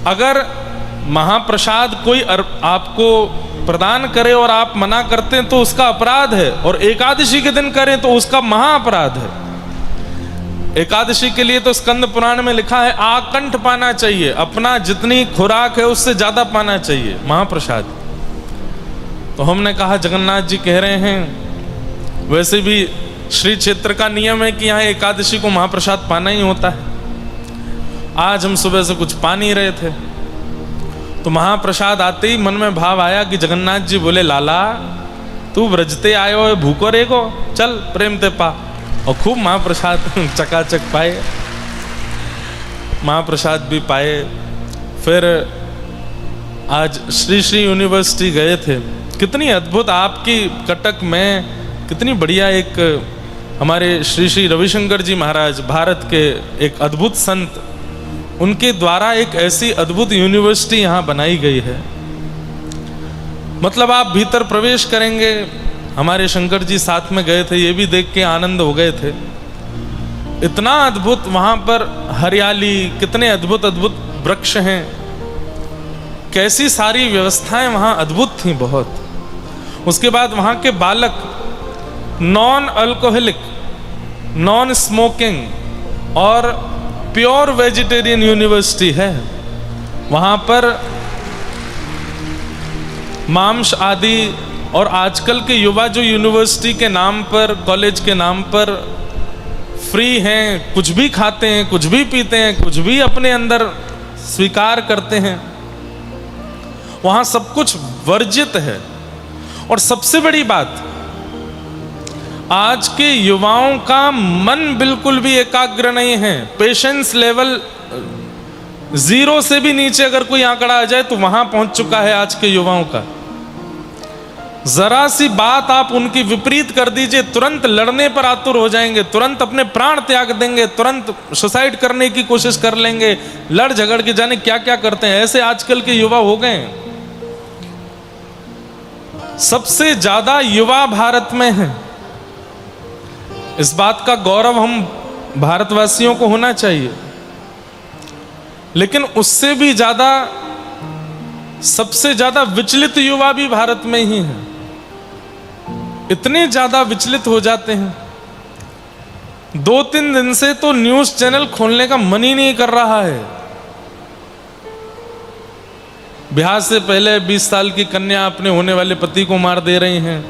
अगर महाप्रसाद कोई आपको प्रदान करे और आप मना करते हैं तो उसका अपराध है, और एकादशी के दिन करें तो उसका महाअपराध है। एकादशी के लिए तो स्कंद पुराण में लिखा है आकंठ पाना चाहिए, अपना जितनी खुराक है उससे ज्यादा पाना चाहिए महाप्रसाद। तो हमने कहा जगन्नाथ जी कह रहे हैं, वैसे भी श्री क्षेत्र का नियम है कि यहाँ एकादशी को महाप्रसाद पाना ही होता है। आज हम सुबह से कुछ पा नहीं रहे थे, तो महाप्रसाद आते ही मन में भाव आया कि जगन्नाथ जी बोले लाला तू व्रजते आयो है, भूखो रेगो, चल प्रेम ते पा। और खूब महाप्रसाद चकाचक पाए, महाप्रसाद भी पाए। फिर आज श्री श्री यूनिवर्सिटी गए थे, कितनी अद्भुत आपकी कटक में कितनी बढ़िया एक हमारे श्री श्री रविशंकर जी महाराज, भारत के एक अद्भुत संत, उनके द्वारा एक ऐसी अद्भुत यूनिवर्सिटी यहाँ बनाई गई है। मतलब आप भीतर प्रवेश करेंगे, हमारे शंकर जी साथ में गए थे, ये भी देख के आनंद हो गए थे। इतना अद्भुत वहाँ पर हरियाली, कितने अद्भुत अद्भुत वृक्ष हैं, कैसी सारी व्यवस्थाएं वहाँ अद्भुत थी बहुत। उसके बाद वहाँ के बालक नॉन अल्कोहलिक, नॉन स्मोकिंग और प्योर वेजिटेरियन यूनिवर्सिटी है। वहाँ पर मांस आदि, और आजकल के युवा जो यूनिवर्सिटी के नाम पर, कॉलेज के नाम पर फ्री हैं, कुछ भी खाते हैं, कुछ भी पीते हैं, कुछ भी अपने अंदर स्वीकार करते हैं, वहाँ सब कुछ वर्जित है। और सबसे बड़ी बात, आज के युवाओं का मन बिल्कुल भी एकाग्र नहीं है। पेशेंस लेवल 0 से भी नीचे अगर कोई आंकड़ा आ जाए तो वहां पहुंच चुका है आज के युवाओं का। जरा सी बात आप उनकी विपरीत कर दीजिए, तुरंत लड़ने पर आतुर हो जाएंगे, तुरंत अपने प्राण त्याग देंगे, तुरंत सुसाइड करने की कोशिश कर लेंगे, लड़ झगड़ के जाने क्या क्या करते हैं। ऐसे आजकल के युवा हो गए हैं। सबसे ज्यादा युवा भारत में है। इस बात का गौरव हम भारतवासियों को होना चाहिए, लेकिन उससे भी ज्यादा, सबसे ज्यादा विचलित युवा भी भारत में ही है। इतने ज्यादा विचलित हो जाते हैं, 2-3 दिन से तो न्यूज चैनल खोलने का मन ही नहीं कर रहा है। ब्याह से पहले 20 साल की कन्या अपने होने वाले पति को मार दे रही हैं।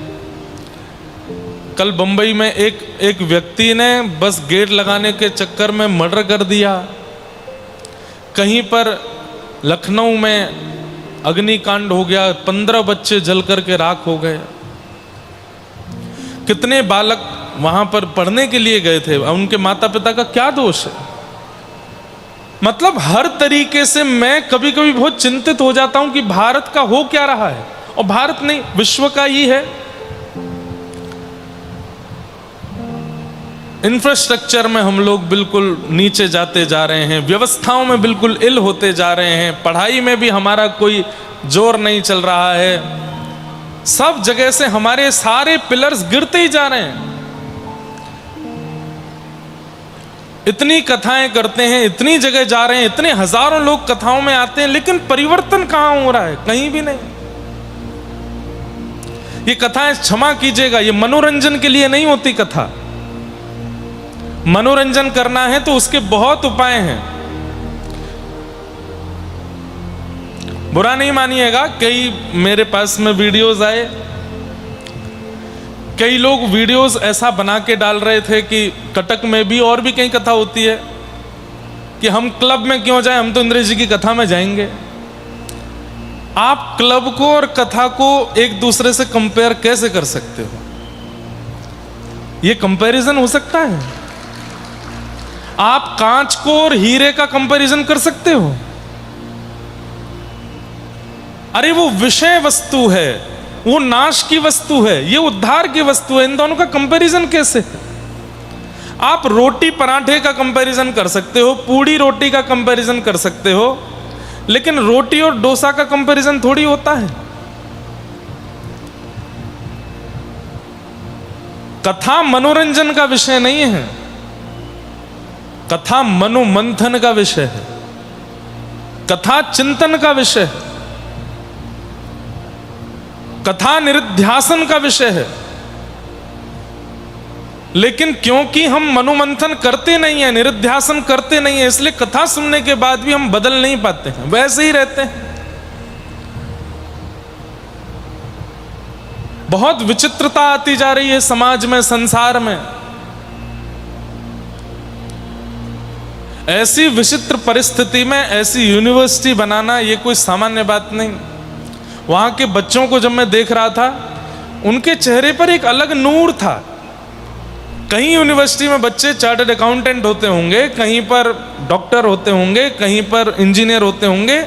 कल बंबई में एक व्यक्ति ने बस गेट लगाने के चक्कर में मर्डर कर दिया। कहीं पर लखनऊ में अग्निकांड हो गया, 15 बच्चे जल करके राख हो गए। कितने बालक वहां पर पढ़ने के लिए गए थे, उनके माता पिता का क्या दोष है? मतलब हर तरीके से मैं कभी कभी बहुत चिंतित हो जाता हूं कि भारत का हो क्या रहा है। और भारत नहीं, विश्व का ही है। इंफ्रास्ट्रक्चर में हम लोग बिल्कुल नीचे जाते जा रहे हैं, व्यवस्थाओं में बिल्कुल इल होते जा रहे हैं, पढ़ाई में भी हमारा कोई जोर नहीं चल रहा है। सब जगह से हमारे सारे पिलर्स गिरते ही जा रहे हैं। इतनी कथाएं करते हैं, इतनी जगह जा रहे हैं, इतने हजारों लोग कथाओं में आते हैं, लेकिन परिवर्तन कहां हो रहा है? कहीं भी नहीं। ये कथाएं, क्षमा कीजिएगा, ये मनोरंजन के लिए नहीं होती कथा। मनोरंजन करना है तो उसके बहुत उपाय हैं। बुरा नहीं मानिएगा, कई मेरे पास में वीडियोस आए, कई लोग वीडियोस ऐसा बना के डाल रहे थे कि कटक में भी और भी कई कथा होती है कि हम क्लब में क्यों जाएं, हम तो इंद्र जी की कथा में जाएंगे। आप क्लब को और कथा को एक दूसरे से कंपेयर कैसे कर सकते हो? यह कंपैरिजन हो सकता है? आप कांच को और हीरे का कंपैरिजन कर सकते हो? अरे वो विषय वस्तु है, वो नाश की वस्तु है, ये उद्धार की वस्तु है। इन दोनों का कंपैरिजन कैसे? आप रोटी पराठे का कंपैरिजन कर सकते हो, पूड़ी रोटी का कंपैरिजन कर सकते हो, लेकिन रोटी और डोसा का कंपैरिजन थोड़ी होता है। कथा मनोरंजन का विषय नहीं है, कथा मनोमंथन का विषय है। कथा चिंतन का विषय है, कथा निरुध्यासन का विषय है। लेकिन क्योंकि हम मनोमंथन करते नहीं है, निरुध्यासन करते नहीं है, इसलिए कथा सुनने के बाद भी हम बदल नहीं पाते हैं, वैसे ही रहते हैं। बहुत विचित्रता आती जा रही है समाज में, संसार में। ऐसी विचित्र परिस्थिति में ऐसी यूनिवर्सिटी बनाना ये कोई सामान्य बात नहीं। वहां के बच्चों को जब मैं देख रहा था, उनके चेहरे पर एक अलग नूर था। कहीं यूनिवर्सिटी में बच्चे चार्टर्ड अकाउंटेंट होते होंगे, कहीं पर डॉक्टर होते होंगे, कहीं पर इंजीनियर होते होंगे,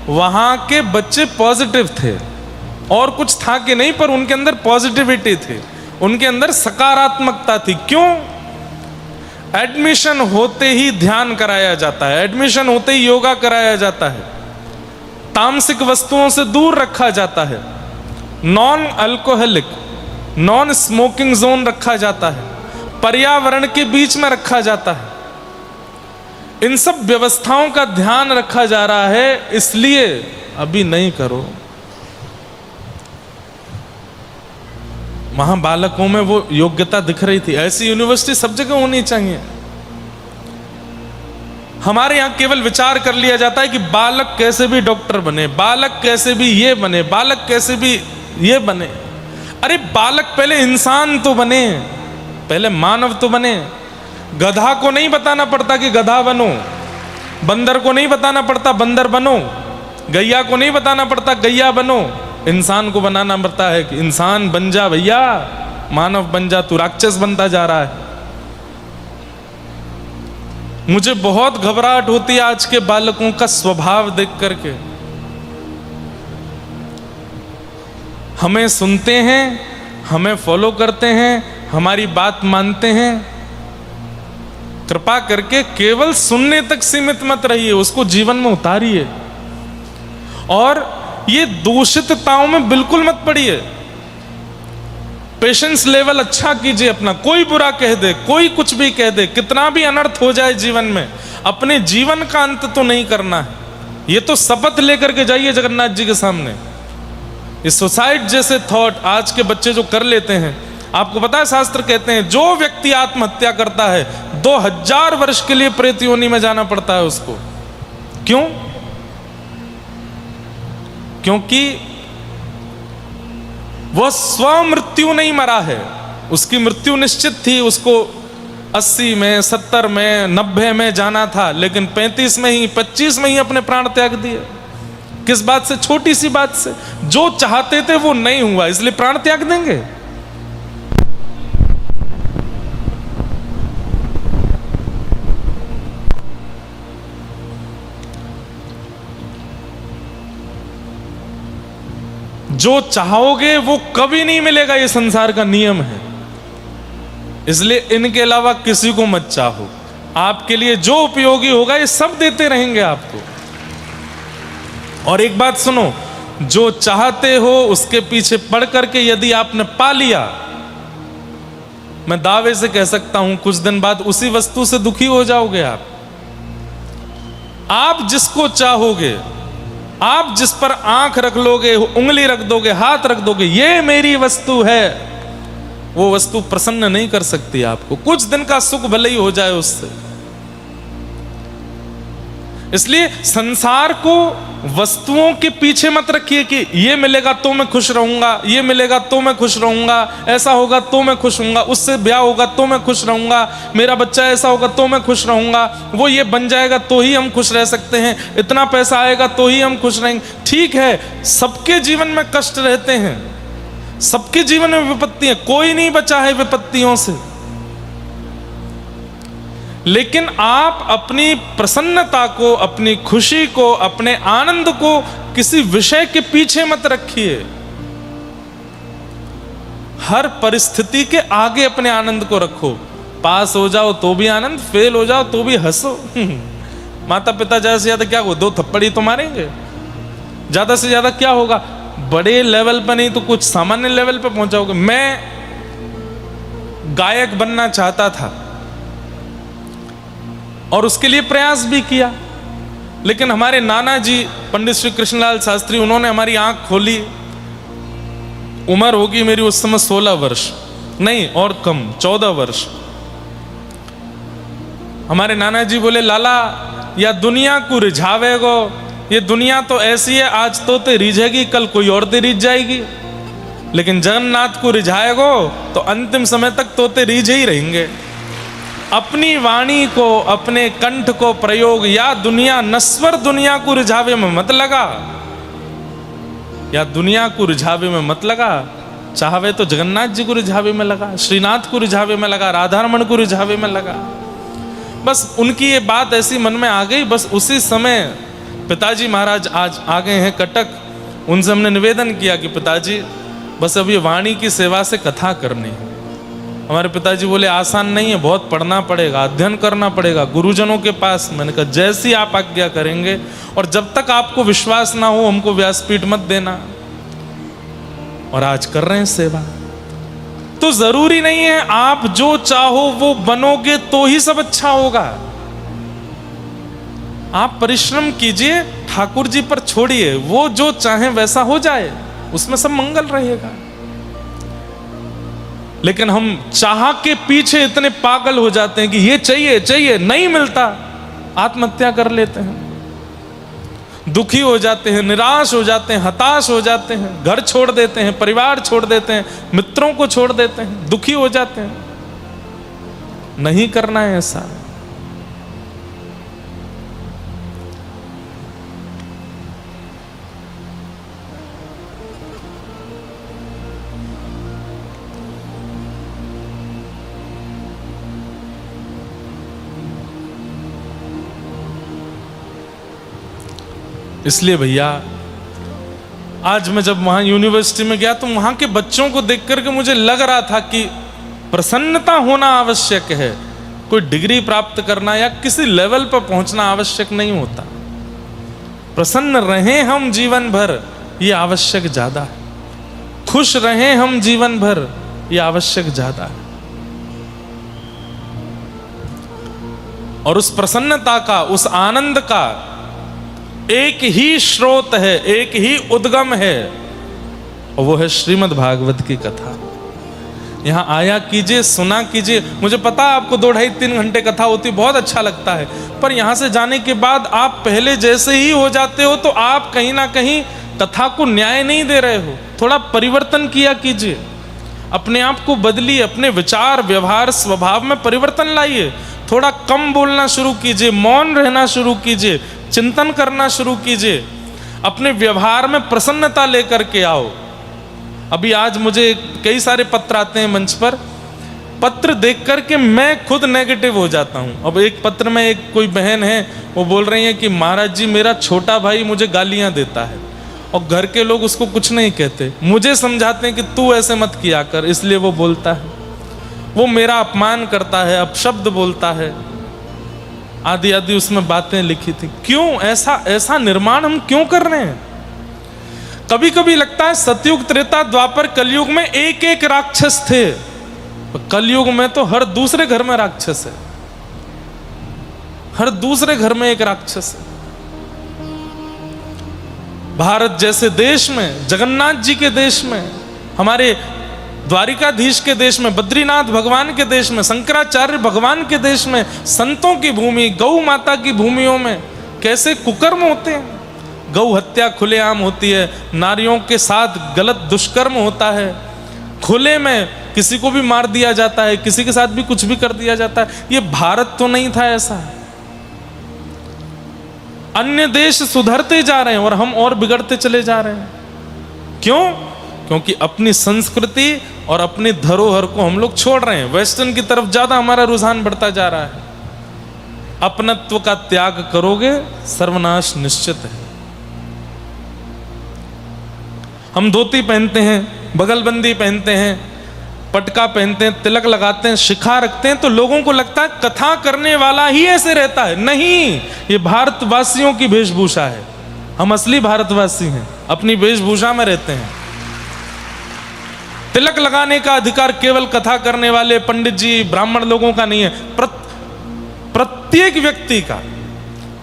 वहां के बच्चे पॉजिटिव थे और कुछ था कि नहीं, पर उनके अंदर पॉजिटिविटी थी, उनके अंदर सकारात्मकता थी। क्यों? एडमिशन होते ही ध्यान कराया जाता है, एडमिशन होते ही योगा कराया जाता है, तामसिक वस्तुओं से दूर रखा जाता है, non alcoholic, non smoking zone रखा जाता है, पर्यावरण के बीच में रखा जाता है। इन सब व्यवस्थाओं का ध्यान रखा जा रहा है, इसलिए अभी नहीं करो। वहां बालकों में वो योग्यता दिख रही थी। ऐसी यूनिवर्सिटी सब जगह होनी चाहिए। हमारे यहां केवल विचार कर लिया जाता है कि बालक कैसे भी डॉक्टर बने, बालक कैसे भी ये बने, बालक कैसे भी ये बने। अरे बालक पहले इंसान तो बने, पहले मानव तो बने। गधा को नहीं बताना पड़ता कि गधा बनो, बंदर को नहीं बताना पड़ता बंदर बनो, गैया को नहीं बताना पड़ता गैया बनो। इंसान को बनाना पड़ता है कि इंसान बन जा भैया, मानव बन जा, तू राक्षस बनता जा रहा है। मुझे बहुत घबराहट होती है आज के बालकों का स्वभाव देख करके। हमें सुनते हैं, हमें फॉलो करते हैं, हमारी बात मानते हैं। कृपा करके केवल सुनने तक सीमित मत रहिए, उसको जीवन में उतारिए। और ये दूषितताओं में बिल्कुल मत पड़िए। पेशेंस लेवल अच्छा कीजिए अपना। कोई बुरा कह दे, कोई कुछ भी कह दे, कितना भी अनर्थ हो जाए जीवन में, अपने जीवन का अंत तो नहीं करना है। ये तो शपथ लेकर के जाइए जगन्नाथ जी के सामने। इस सुसाइड जैसे थॉट आज के बच्चे जो कर लेते हैं, आपको पता है शास्त्र कहते हैं जो व्यक्ति आत्महत्या करता है 2000 वर्ष के लिए प्रेत योनि में जाना पड़ता है उसको। क्यों? क्योंकि वह स्वमृत्यु नहीं मरा है, उसकी मृत्यु निश्चित थी। उसको 80 में, 70 में, 90 में जाना था, लेकिन 35 में ही, 25 में ही अपने प्राण त्याग दिए। किस बात से? छोटी सी बात से। जो चाहते थे वो नहीं हुआ, इसलिए प्राण त्याग देंगे। जो चाहोगे वो कभी नहीं मिलेगा, ये संसार का नियम है। इसलिए इनके अलावा किसी को मत चाहो। आपके लिए जो उपयोगी होगा ये सब देते रहेंगे आपको। और एक बात सुनो, जो चाहते हो उसके पीछे पड़ करके यदि आपने पा लिया, मैं दावे से कह सकता हूं कुछ दिन बाद उसी वस्तु से दुखी हो जाओगे आप। आप जिसको चाहोगे, आप जिस पर आंख रख लोगे, उंगली रख दोगे, हाथ रख दोगे, ये मेरी वस्तु है, वो वस्तु प्रसन्न नहीं कर सकती आपको। कुछ दिन का सुख भले ही हो जाए उससे। इसलिए संसार को वस्तुओं के पीछे मत रखिए कि ये मिलेगा तो मैं खुश रहूंगा, ये मिलेगा तो मैं खुश रहूंगा, ऐसा होगा तो मैं खुश रहूंगा, उससे ब्याह होगा तो मैं खुश रहूंगा, मेरा बच्चा ऐसा होगा तो मैं खुश रहूंगा, वो ये बन जाएगा तो ही हम खुश रह सकते हैं, इतना पैसा आएगा तो ही हम खुश रहेंगे। ठीक है, सबके जीवन में कष्ट रहते हैं, सबके जीवन में विपत्तियां, कोई नहीं बचा है विपत्तियों से। लेकिन आप अपनी प्रसन्नता को, अपनी खुशी को, अपने आनंद को किसी विषय के पीछे मत रखिए। हर परिस्थिति के आगे अपने आनंद को रखो। पास हो जाओ तो भी आनंद, फेल हो जाओ तो भी हंसो। माता पिता ज्यादा से ज्यादा क्या हो, 2 थप्पड़ ही तो मारेंगे, ज्यादा से ज्यादा क्या होगा। बड़े लेवल पर नहीं तो कुछ सामान्य लेवल पर पहुंचाओगे। मैं गायक बनना चाहता था और उसके लिए प्रयास भी किया, लेकिन हमारे नाना जी पंडित श्री कृष्णलाल शास्त्री, उन्होंने हमारी आंख खोली। उम्र होगी मेरी उस समय 16 वर्ष, नहीं और कम, 14 वर्ष। हमारे नाना जी बोले, लाला या दुनिया को रिझावेगो, ये दुनिया तो ऐसी है, आज तो ते रिझेगी, कल कोई और ते रिझ जाएगी, लेकिन जगन्नाथ को रिझाएगो तो अंतिम समय तक तोते रीझे ही रहेंगे। अपनी वाणी को, अपने कंठ को प्रयोग, या दुनिया नश्वर दुनिया को रिझावे में मत लगा, या दुनिया को रिझावे में मत लगा, चाहवे तो जगन्नाथ जी को रिझावे में लगा, श्रीनाथ को रिझावे में लगा, राधारमण को रिझावे में लगा। बस उनकी ये बात ऐसी मन में आ गई। बस उसी समय पिताजी महाराज आज आ गए हैं कटक, उनसे हमने निवेदन किया कि पिताजी बस अब ये वाणी की सेवा से कथा करनी है। हमारे पिताजी बोले, आसान नहीं है, बहुत पढ़ना पड़ेगा, अध्ययन करना पड़ेगा गुरुजनों के पास। मैंने कहा जैसी आप आज्ञा करेंगे, और जब तक आपको विश्वास ना हो हमको व्यासपीठ मत देना। और आज कर रहे हैं सेवा। तो जरूरी नहीं है आप जो चाहो वो बनोगे तो ही सब अच्छा होगा। आप परिश्रम कीजिए, ठाकुर जी पर छोड़िए, वो जो चाहे वैसा हो जाए, उसमें सब मंगल रहेगा। लेकिन हम चाह के पीछे इतने पागल हो जाते हैं कि ये चाहिए चाहिए, नहीं मिलता आत्महत्या कर लेते हैं, दुखी हो जाते हैं, निराश हो जाते हैं, हताश हो जाते हैं, घर छोड़ देते हैं, परिवार छोड़ देते हैं, मित्रों को छोड़ देते हैं, दुखी हो जाते हैं। नहीं करना है ऐसा। इसलिए भैया आज मैं जब वहां यूनिवर्सिटी में गया तो वहां के बच्चों को देख करके मुझे लग रहा था कि प्रसन्नता होना आवश्यक है। कोई डिग्री प्राप्त करना या किसी लेवल पर पहुंचना आवश्यक नहीं होता। प्रसन्न रहें हम जीवन भर, ये आवश्यक ज्यादा है। खुश रहें हम जीवन भर, ये आवश्यक ज्यादा है। और उस प्रसन्नता का, उस आनंद का एक ही स्रोत है, एक ही उद्गम है, और वो है श्रीमद् भागवत की कथा। यहां आया कीजिए, सुना कीजिए। मुझे पता है आपको 2 ढाई 3 घंटे कथा होती, बहुत अच्छा लगता है, पर यहां से जाने के बाद आप पहले जैसे ही हो जाते हो, तो आप कहीं ना कहीं कथा को न्याय नहीं दे रहे हो। थोड़ा परिवर्तन किया कीजिए, अपने आप को बदलिए, अपने विचार, व्यवहार, स्वभाव में परिवर्तन लाइए। थोड़ा कम बोलना शुरू कीजिए, मौन रहना शुरू कीजिए, चिंतन करना शुरू कीजिए, अपने व्यवहार में प्रसन्नता लेकर के आओ। अभी आज मुझे कई सारे पत्र आते हैं मंच पर, पत्र देख करके मैं खुद नेगेटिव हो जाता हूं। अब एक पत्र में एक कोई बहन है, वो बोल रही है कि महाराज जी मेरा छोटा भाई मुझे गालियां देता है, और घर के लोग उसको कुछ नहीं कहते, मुझे समझाते हैं कि तू ऐसे मत किया कर, इसलिए वो बोलता है, वो मेरा अपमान करता है, अपशब्द बोलता है, आदि आदि उसमें बातें लिखी थी। क्यों ऐसा निर्माण हम क्यों कर रहे हैं? कभी कभी लगता है सतयुग, त्रेता, द्वापर, कलयुग में एक एक राक्षस थे, कलयुग में तो हर दूसरे घर में राक्षस है, हर दूसरे घर में एक राक्षस है। भारत जैसे देश में, जगन्नाथ जी के देश में, हमारे द्वारिकाधीश के देश में, बद्रीनाथ भगवान के देश में, शंकराचार्य भगवान के देश में, संतों की भूमि, गौ माता की भूमियों में कैसे कुकर्म होते हैं। गौ हत्या खुलेआम होती है, नारियों के साथ गलत दुष्कर्म होता है, खुले में किसी को भी मार दिया जाता है, किसी के साथ भी कुछ भी कर दिया जाता है। ये भारत तो नहीं था ऐसा। अन्य देश सुधरते जा रहे हैं और हम और बिगड़ते चले जा रहे हैं। क्यों? क्योंकि अपनी संस्कृति और अपनी धरोहर को हम लोग छोड़ रहे हैं। वेस्टर्न की तरफ ज्यादा हमारा रुझान बढ़ता जा रहा है। अपनत्व का त्याग करोगे, सर्वनाश निश्चित है। हम धोती पहनते हैं, बगलबंदी पहनते हैं, पटका पहनते हैं, तिलक लगाते हैं, शिखा रखते हैं, तो लोगों को लगता है कथा करने वाला ही ऐसे रहता है। नहीं, ये भारतवासियों की वेशभूषा है। हम असली भारतवासी हैं, अपनी वेशभूषा में रहते हैं। तिलक लगाने का अधिकार केवल कथा करने वाले पंडित जी, ब्राह्मण लोगों का नहीं है, प्रत्येक व्यक्ति का।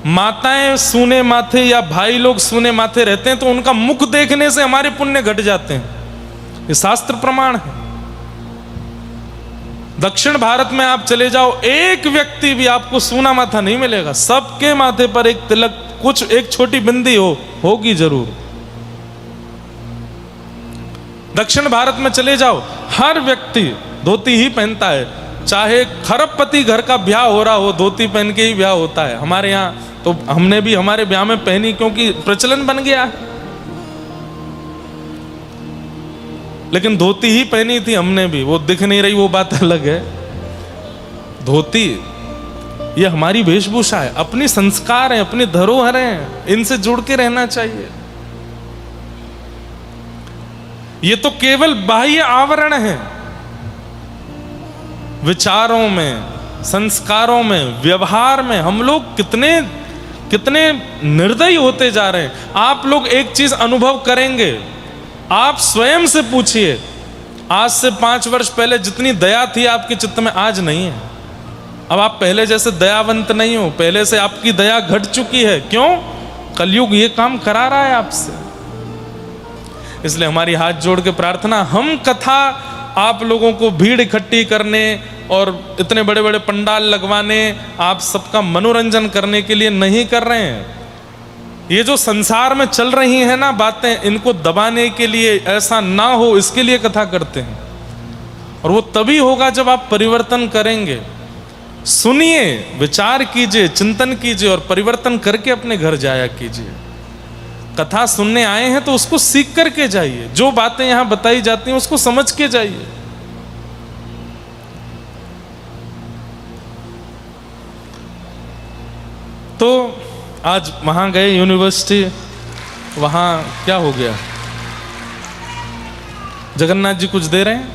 माताएं सूने माथे या भाई लोग सूने माथे रहते हैं तो उनका मुख देखने से हमारे पुण्य घट जाते हैं। ये शास्त्र प्रमाण है। दक्षिण भारत में आप चले जाओ, एक व्यक्ति भी आपको सूना माथा नहीं मिलेगा, सबके माथे पर एक तिलक, कुछ एक छोटी बिंदी होगी जरूर। दक्षिण भारत में चले जाओ, हर व्यक्ति धोती ही पहनता है, चाहे खरबपति घर का ब्याह हो रहा हो, धोती पहन के ही ब्याह होता है। हमारे यहाँ तो हमने भी हमारे ब्याह में पहनी, क्योंकि प्रचलन बन गया है। लेकिन धोती ही पहनी थी हमने भी, वो दिख नहीं रही वो बात अलग है। धोती ये हमारी वेशभूषा है, अपनी संस्कार है, अपनी धरोहर है, इनसे जुड़ के रहना चाहिए। ये तो केवल बाह्य आवरण है। विचारों में, संस्कारों में, व्यवहार में हम लोग कितने कितने निर्दयी होते जा रहे हैं। आप लोग एक चीज अनुभव करेंगे, आप स्वयं से पूछिए, आज से 5 वर्ष पहले जितनी दया थी आपके चित्त में आज नहीं है। अब आप पहले जैसे दयावंत नहीं हो, पहले से आपकी दया घट चुकी है। क्यों? कलयुग ये काम करा रहा है आपसे। इसलिए हमारी हाथ जोड़ के प्रार्थना, हम कथा आप लोगों को भीड़ इकट्ठी करने और इतने बड़े बड़े पंडाल लगवाने, आप सबका मनोरंजन करने के लिए नहीं कर रहे हैं। ये जो संसार में चल रही है ना बातें, इनको दबाने के लिए, ऐसा ना हो इसके लिए कथा करते हैं। और वो तभी होगा जब आप परिवर्तन करेंगे। सुनिए, विचार कीजिए, चिंतन कीजिए और परिवर्तन करके अपने घर जाया कीजिए। कथा सुनने आए हैं तो उसको सीख करके जाइए, जो बातें यहां बताई जाती हैं उसको समझ के जाइए। तो आज वहां गए यूनिवर्सिटी, वहां क्या हो गया? जगन्नाथ जी कुछ दे रहे हैं?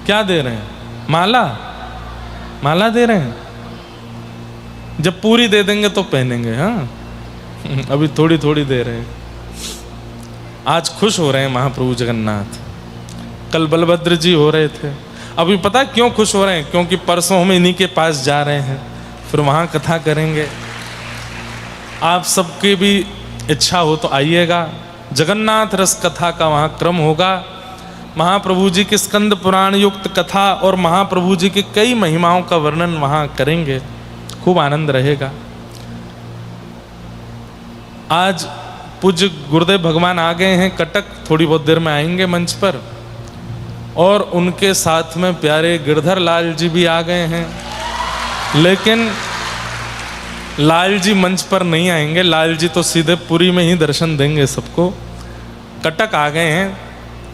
क्या दे रहे हैं? माला दे रहे हैं। जब पूरी दे देंगे तो पहनेंगे। हाँ, अभी थोड़ी थोड़ी दे रहे हैं। आज खुश हो रहे हैं महाप्रभु जगन्नाथ। कल बलभद्र जी हो रहे थे। अभी पता क्यों खुश हो रहे हैं? क्योंकि परसों हम इन्हीं के पास जा रहे हैं, फिर वहां कथा करेंगे। आप सबकी भी इच्छा हो तो आइएगा। जगन्नाथ रस कथा का वहाँ क्रम होगा। महाप्रभु जी की स्कंद पुराण युक्त कथा और महाप्रभु जी की कई महिमाओं का वर्णन वहाँ करेंगे। खूब आनंद रहेगा। आज पूज्य गुरुदेव भगवान आ गए हैं कटक, थोड़ी बहुत देर में आएंगे मंच पर। और उनके साथ में प्यारे गिरधर लाल जी भी आ गए हैं, लेकिन लाल जी मंच पर नहीं आएंगे। लाल जी तो सीधे पुरी में ही दर्शन देंगे सबको। कटक आ गए हैं,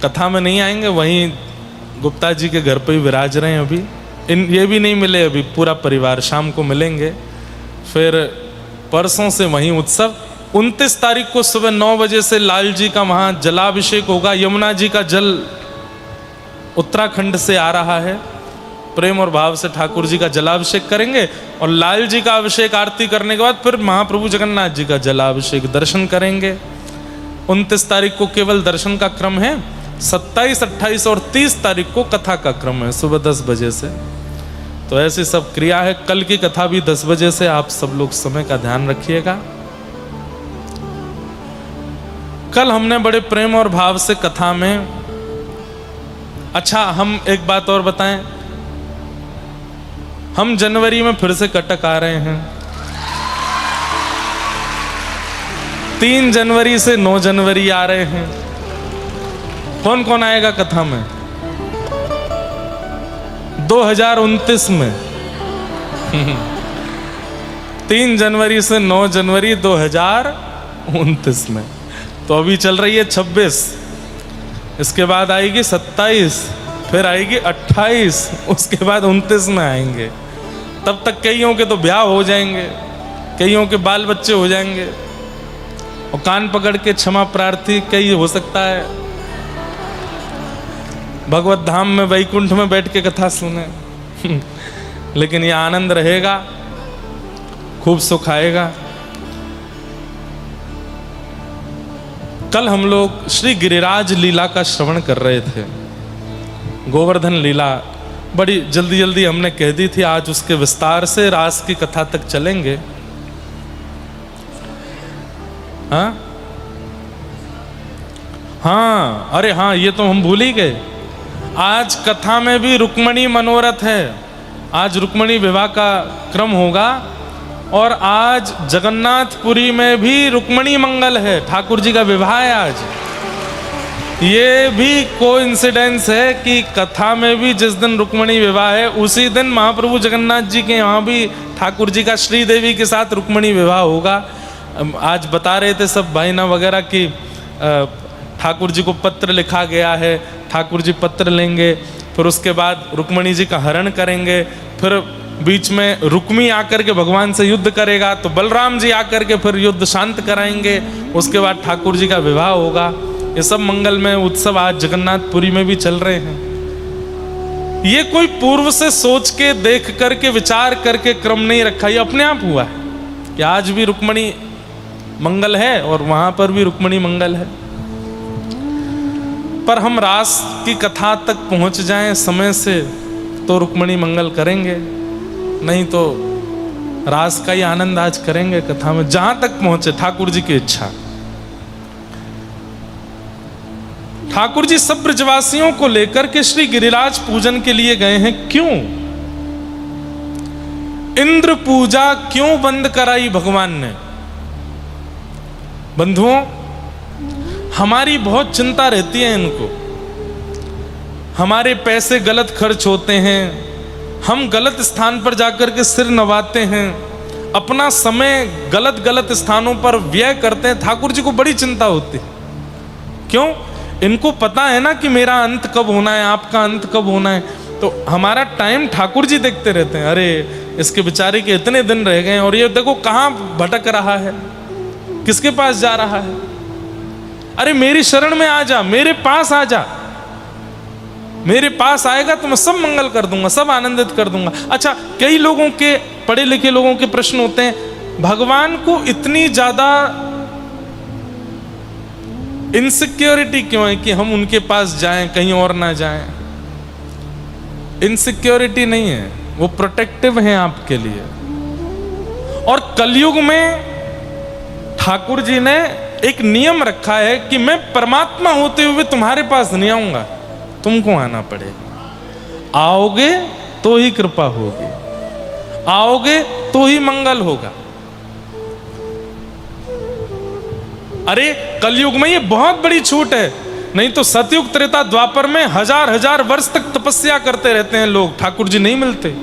कथा में नहीं आएंगे, वहीं गुप्ता जी के घर पे ही विराज रहे हैं अभी। ये भी नहीं मिले अभी, पूरा परिवार शाम को मिलेंगे। फिर परसों से वहीं उत्सव। 29 तारीख को सुबह 9 बजे से लाल जी का वहाँ जलाभिषेक होगा। यमुना जी का जल उत्तराखंड से आ रहा है। प्रेम और भाव से ठाकुर जी का जलाभिषेक करेंगे और लाल जी का अभिषेक आरती करने के बाद फिर महाप्रभु जगन्नाथ जी का जलाभिषेक दर्शन करेंगे। 29 तारीख को केवल दर्शन का क्रम है। 27, 28 और 30 तारीख को कथा का क्रम है सुबह 10 बजे से। तो ऐसी सब क्रिया है। कल की कथा भी 10 बजे से, आप सब लोग समय का ध्यान रखिएगा। कल हमने बड़े प्रेम और भाव से कथा में, अच्छा हम एक बात और बताएं, हम जनवरी में फिर से कटक आ रहे हैं। 3 जनवरी से 9 जनवरी आ रहे हैं। कौन कौन आएगा कथा में? 2029 में 3 जनवरी से 9 जनवरी 2029 में। तो अभी चल रही है 26, इसके बाद आएगी 27, फिर आएगी 28, उसके बाद 29 में आएंगे। तब तक कईयों के तो ब्याह हो जाएंगे, कईयों के बाल बच्चे हो जाएंगे और कान पकड़ के क्षमा प्रार्थी कई हो सकता है भगवत धाम में वैकुंठ में बैठ के कथा सुने। लेकिन ये आनंद रहेगा, खूब सुख आएगा। कल हम लोग श्री गिरिराज लीला का श्रवण कर रहे थे। गोवर्धन लीला बड़ी जल्दी जल्दी हमने कह दी थी, आज उसके विस्तार से रास की कथा तक चलेंगे। हाँ हाँ, अरे हाँ, ये तो हम भूल ही गए। आज कथा में भी रुक्मणी मनोरथ है, आज रुक्मणी विवाह का क्रम होगा, और आज जगन्नाथपुरी में भी रुक्मणी मंगल है, ठाकुर जी का विवाह है आज। ये भी कोइंसिडेंस है कि कथा में भी जिस दिन रुक्मणी विवाह है उसी दिन महाप्रभु जगन्नाथ जी के यहाँ भी ठाकुर जी का श्रीदेवी के साथ रुक्मणी विवाह होगा। आज बता रहे थे सब भाईना वगैरह कि ठाकुर जी को पत्र लिखा गया है, ठाकुर जी पत्र लेंगे, फिर उसके बाद रुक्मणी जी का हरण करेंगे, फिर बीच में रुक्मी आकर के भगवान से युद्ध करेगा, तो बलराम जी आकर के फिर युद्ध शांत कराएंगे, उसके बाद ठाकुर जी का विवाह होगा। ये सब मंगलमय उत्सव आज जगन्नाथपुरी में भी चल रहे हैं। ये कोई पूर्व से सोच के देख करके विचार करके क्रम नहीं रखा, ये अपने आप हुआ है कि आज भी रुक्मणी मंगल है और वहां पर भी रुक्मणी मंगल है। पर हम रास की कथा तक पहुंच जाएं समय से तो रुक्मणी मंगल करेंगे, नहीं तो रास का ही आनंद आज करेंगे कथा में, जहां तक पहुंचे ठाकुर जी की इच्छा। ठाकुर जी सब ब्रजवासियों को लेकर के श्री गिरिराज पूजन के लिए गए हैं। क्यों? इंद्र पूजा क्यों बंद कराई भगवान ने? बंधुओं, हमारी बहुत चिंता रहती है इनको, हमारे पैसे गलत खर्च होते हैं, हम गलत स्थान पर जाकर के सिर नवाते हैं, अपना समय गलत स्थानों पर व्यय करते हैं। ठाकुर जी को बड़ी चिंता होती है। क्यों? इनको पता है ना कि मेरा अंत कब होना है, आपका अंत कब होना है, तो हमारा टाइम ठाकुर जी देखते रहते हैं। अरे इसके बेचारे के इतने दिन रह गए और ये देखो कहाँ भटक रहा है, किसके पास जा रहा है, अरे मेरी शरण में आ जा, मेरे पास आ जा, मेरे पास आएगा तो मैं सब मंगल कर दूंगा, सब आनंदित कर दूंगा। अच्छा, कई लोगों के, पढ़े लिखे लोगों के प्रश्न होते हैं, भगवान को इतनी ज्यादा इनसिक्योरिटी क्यों है कि हम उनके पास जाएं, कहीं और ना जाएं? इनसिक्योरिटी नहीं है, वो प्रोटेक्टिव हैं आपके लिए। और कलयुग में ठाकुर जी ने एक नियम रखा है कि मैं परमात्मा होते हुए तुम्हारे पास नहीं आऊंगा, तुमको आना पड़ेगा। आओगे तो ही कृपा होगी, आओगे तो ही मंगल होगा। अरे कलयुग में ये बहुत बड़ी छूट है, नहीं तो सतयुग त्रेता द्वापर में हजार वर्ष तक तपस्या करते रहते हैं लोग, ठाकुर जी नहीं मिलते।